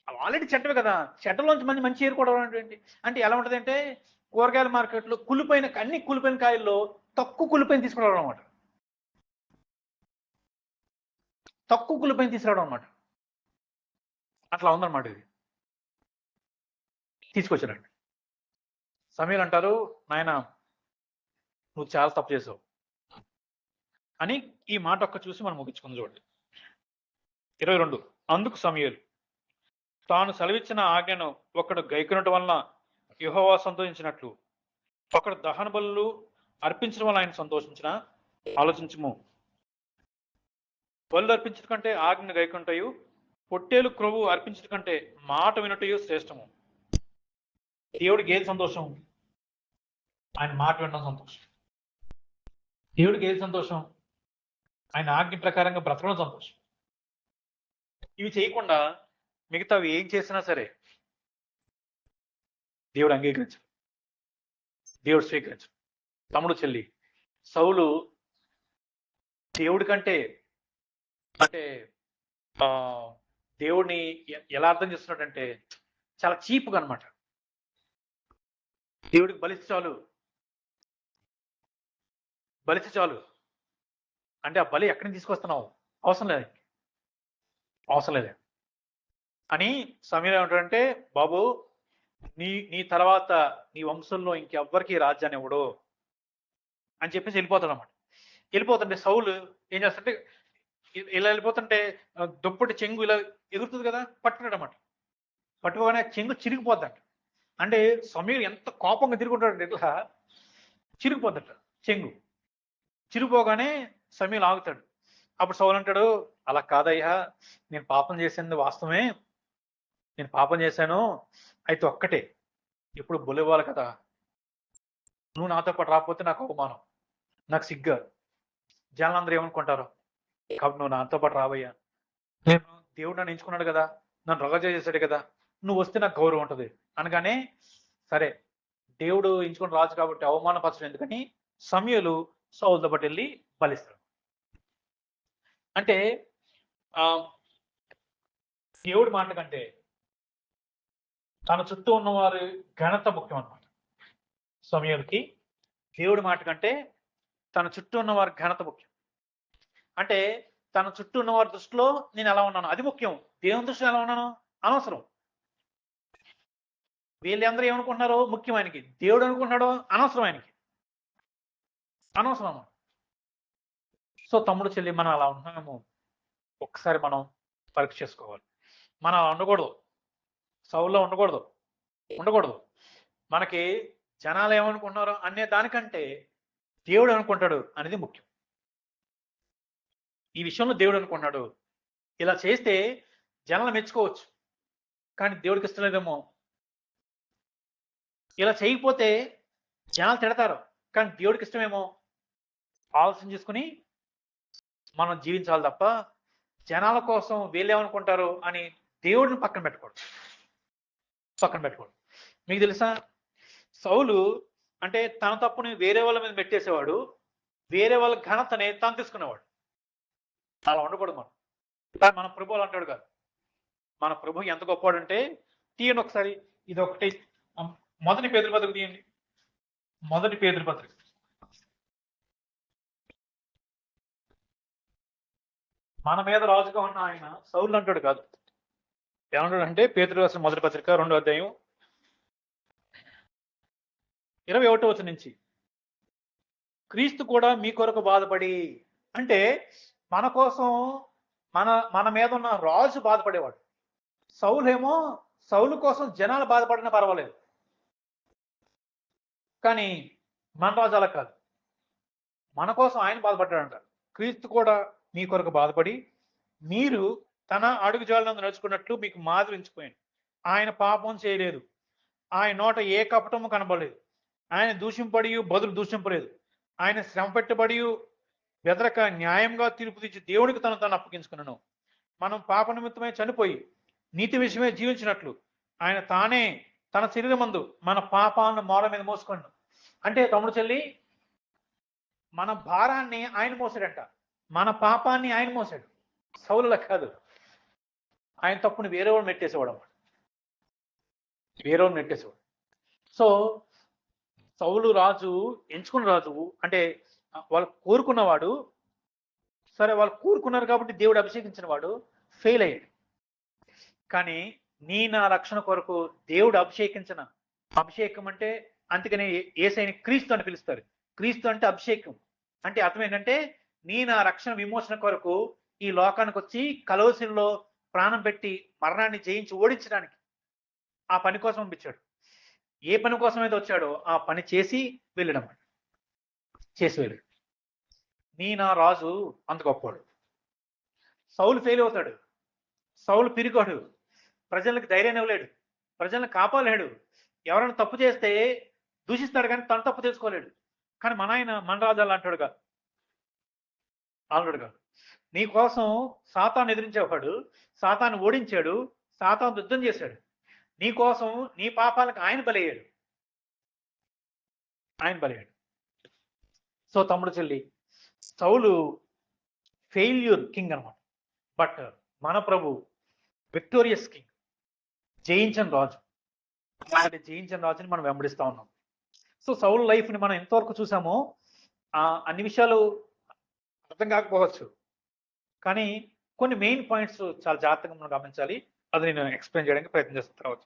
ఆల్రెడీ చెడ్డవే కదా, చెడ్డలోంచి మంచి ఏరుకోవడం ఏంటి? అంటే ఎలా ఉంటుంది అంటే, కూరగాయల మార్కెట్లో అన్ని కులిపోయిన కాయల్లో తక్కువ కులిపోయిన తీసుకురావడం అనమాట, తక్కువ కులిపోయిన తీసుకురావడం అనమాట. అట్లా ఉందన్నమాట. ఇది తీసుకొచ్చారండి. సమూయేలు అంటారు, నాయన నువ్వు చాలా తప్పు చేసావు అని. ఈ మాట ఒక్క చూసి మనం ముగించుకుందాం చూడండి. 22. అందుకు సమూయేలు తాను సెలవిచ్చిన ఆజ్ఞను ఒకడు గైకొనటం వలన యెహోవా సంతోషించినట్లు ఒకడు దహన బలులు అర్పించడం వల్ల ఆయన సంతోషించిన ఆలోచించము. బలు అర్పించడం కంటే ఆజ్ఞను గైకొంటయు, పొట్టేలు క్రొవ్వు అర్పించడం కంటే మాట వినటయు శ్రేష్టము. దేవుడికి ఏది సంతోషం? ఆయన మాట వినడం సంతోషం. దేవుడికి ఏది సంతోషం? ఆయన ఆజ్ఞ ప్రకారంగా బ్రతకడం సంతోషం. ఇవి చేయకుండా మిగతావి ఏం చేసినా సరే దేవుడు అంగీకరించడు, దేవుడు స్వీకరించడు. తమ్ముడు చెల్లి, సౌలు దేవుడి కంటే అంటే దేవుడిని ఎలా అర్థం చేస్తున్నాడంటే చాలా చీప్గా అనమాట. దేవుడికి బలిస్తే చాలు అంటే ఆ బలి ఎక్కడి నుంచి తీసుకొస్తున్నావు? అవసరం లేదు అని సమయంలో ఏమంటాడంటే, బాబు నీ తర్వాత నీ వంశంలో ఇంకెవ్వరికి రాజ్యాన్ని ఇవ్వడు అని చెప్పేసి వెళ్ళిపోతాడు అనమాట. వెళ్ళిపోతుంటే సౌలు ఏం చేస్తుంటే ఇలా వెళ్ళిపోతుంటే దుప్పటి చెంగు ఇలా ఎగురుతుంది కదా, పట్టుకున్నాడు అనమాట. పట్టుకోగానే చెంగు చిరిగిపోద్దంట. అంటే సమయం ఎంత కోపంగా తిరుగుంటాడు, ఇట్లా చిరిగిపోద్దట చెంగు. చిరిగిపోగానే సమయం ఆగుతాడు. అప్పుడు సౌలు అంటాడు, అలా కాదయ్యా, నేను పాపం చేసింది వాస్తవమే, నేను పాపం చేశాను. అయితే ఒక్కటే, ఇప్పుడు బొలివ్వాలి కదా, నువ్వు నాతో పాటు రాకపోతే నాకు అవమానం, నాకు సిగ్గు, జనాలందరూ ఏమనుకుంటారు, కాబట్టి నువ్వు నాతో పాటు రావయ్యా. నేను దేవుడు నన్ను ఎంచుకున్నాడు కదా, నన్ను రగజ చేశాడు కదా, నువ్వు వస్తే నాకు గౌరవం ఉంటుంది అనగానే, సరే దేవుడు ఎంచుకున్న రాజు కాబట్టి అవమానపరచడం ఎందుకని సమయలు సౌలుతో పాటు వెళ్ళి బలిస్తాడు. అంటే దేవుడి మాట కంటే తన చుట్టూ ఉన్నవారి ఘనత ముఖ్యం అన్నమాట. సమయాలకి దేవుడి మాట కంటే తన చుట్టూ ఉన్నవారి ఘనత ముఖ్యం. అంటే తన చుట్టూ ఉన్నవారి దృష్టిలో నేను ఎలా ఉన్నాను అది ముఖ్యం, దేవుని దృష్టిలో ఎలా ఉన్నాను అనవసరం. వీళ్ళందరూ ఏమనుకుంటున్నారో ముఖ్యం ఆయనకి, దేవుడు అనుకుంటున్నాడో అనవసరం ఆయనకి, అనవసరం. సో తమ్ముడు చెల్లి, మనం అలా ఉంటున్నాము, ఒక్కసారి మనం పరీక్ష చేసుకోవాలి. మనం అలా ఉండకూడదు, సౌల్లో ఉండకూడదు. మనకి జనాలు ఏమనుకుంటున్నారో అనే దానికంటే దేవుడు అనుకుంటాడు అనేది ముఖ్యం. ఈ విషయంలో దేవుడు అనుకుంటున్నాడు, ఇలా చేస్తే జనాలు మెచ్చుకోవచ్చు, కానీ దేవుడికి ఇష్టం లేదేమో. ఇలా చేయకపోతే జనాలు తిడతారు, కానీ దేవుడికి ఇష్టమేమో. ఆలోచన చేసుకుని మనం జీవించాలి తప్ప జనాల కోసం వీళ్ళేమనుకుంటారు అని దేవుడిని పక్కన పెట్టుకోడు. మీకు తెలుసా, సౌలు అంటే తన తప్పుని వేరే వాళ్ళ మీద పెట్టేసేవాడు, వేరే వాళ్ళ ఘనతని తాను తీసుకునేవాడు. అలా ఉండకూడదు మనం. కానీ మన ప్రభు అంటాడు కాదు. మన ప్రభు ఎంత గొప్పవాడంటే, తీయండి ఒకసారి ఇది ఒకటి, మొదటి పేతురు పత్రిక తీయండి. మొదటి పేతురు పత్రిక మన మీద రాజుగా ఉన్న ఆయన సౌలు అంటాడు కాదు. ఏమంటాడు అంటే, పేతురు రాసిన మొదటి పత్రిక 2వ అధ్యాయం 21వ వచనం నుంచి, క్రీస్తు కూడా మీ కొరకు బాధపడి, అంటే మన కోసం మన మీద ఉన్న రాజు బాధపడేవాడు. సౌలు కోసం జనాలు బాధపడినా పర్వాలేదు, కానీ మన రాజు అలా కాదు, మన కోసం ఆయన బాధపడ్డాడంట. క్రీస్తు కూడా మీ కొరకు బాధపడి మీరు తన అడుగుజాడలను నడుచుకున్నట్లు మీకు మాదిరి ఎంచుకోండి. ఆయన పాపం చేయలేదు, ఆయన నోట ఏ కపటము కనబడలేదు, ఆయన దూషింపడి బదులు దూషింపలేదు, ఆయన శ్రమ పెట్టబడి బెదరక న్యాయంగా తీర్పు తెచ్చి దేవుడికి తను అప్పగించుకున్నాను. మనం పాప నిమిత్తమై చనిపోయి నీతి విషయమే జీవించినట్లు ఆయన తానే తన శరీరమందు మన పాపాలను మోర మీద మోసుకోండి. అంటే తమ్ముడు చెల్లి, మన భారాన్ని ఆయన మోసాడంట, మన పాపాన్ని ఆయన మోసాడు. సౌలులా కాదు, ఆయన తప్పుని వేరేవాడు నెట్టేసేవాడు అన్నమాట, వేరేవాడు నెట్టేసేవాడు. సో సౌలు రాజు, ఎంచుకున్న రాజు, అంటే వాళ్ళు కోరుకున్నవాడు. సరే, వాళ్ళు కోరుకున్నారు కాబట్టి దేవుడు అభిషేకించిన వాడు ఫెయిల్ అయ్యాడు. కానీ నా రక్షణ కొరకు దేవుడు అభిషేకించిన అభిషేకం అంటే, అందుకని యేసయ్యని క్రీస్తు అని పిలుస్తారు. క్రీస్తు అంటే అభిషేకం. అంటే అర్థం ఏంటంటే, నా రక్షణ విమోచన కొరకు ఈ లోకానికి వచ్చి కలవసిలో ప్రాణం పెట్టి మరణాన్ని జయించి ఓడించడానికి ఆ పని కోసం పంపించాడు. ఏ పని కోసం అయితే వచ్చాడో ఆ పని చేసి వెళ్ళడం, వెళ్ళాడు. నా రాజు అంత గొప్పవాడు. సౌలు ఫెయిల్ అవుతాడు, సౌలు పిరిగాడు, ప్రజలకు ధైర్యాన్ని ఇవ్వలేడు, ప్రజలను కాపాడలేడు. ఎవరైనా తప్పు చేస్తే దూషిస్తాడు కానీ తన తప్పు తెలుసుకోలేడు. కానీ మన రాజు అలాంటాడు కాదు, కాదు. నీ కోసం సాతాను ఎదిరించేవాడు, సాతాను ఓడించాడు, సాతాను యుద్ధం చేశాడు. నీ కోసం నీ పాపాలకు ఆయన బలయ్యాడు. సో తమ్ముడు చెల్లి, సౌలు ఫెయిల్యూర్ కింగ్ అనమాట. బట్ మన ప్రభు విక్టోరియస్ కింగ్, జయించిన రాజు. అలాంటి జయించిన రాజుని మనం వెంబడిస్తా ఉన్నాం. సో సౌలు లైఫ్ని మనం ఎంతవరకు చూసామో అన్ని విషయాలు అర్థం కాకపోవచ్చు, కానీ కొన్ని మెయిన్ పాయింట్స్ చాలా జాగ్రత్తగా మనం గమనించాలి. అది నేను ఎక్స్ప్లెయిన్ చేయడానికి ప్రయత్నం చేస్తాను.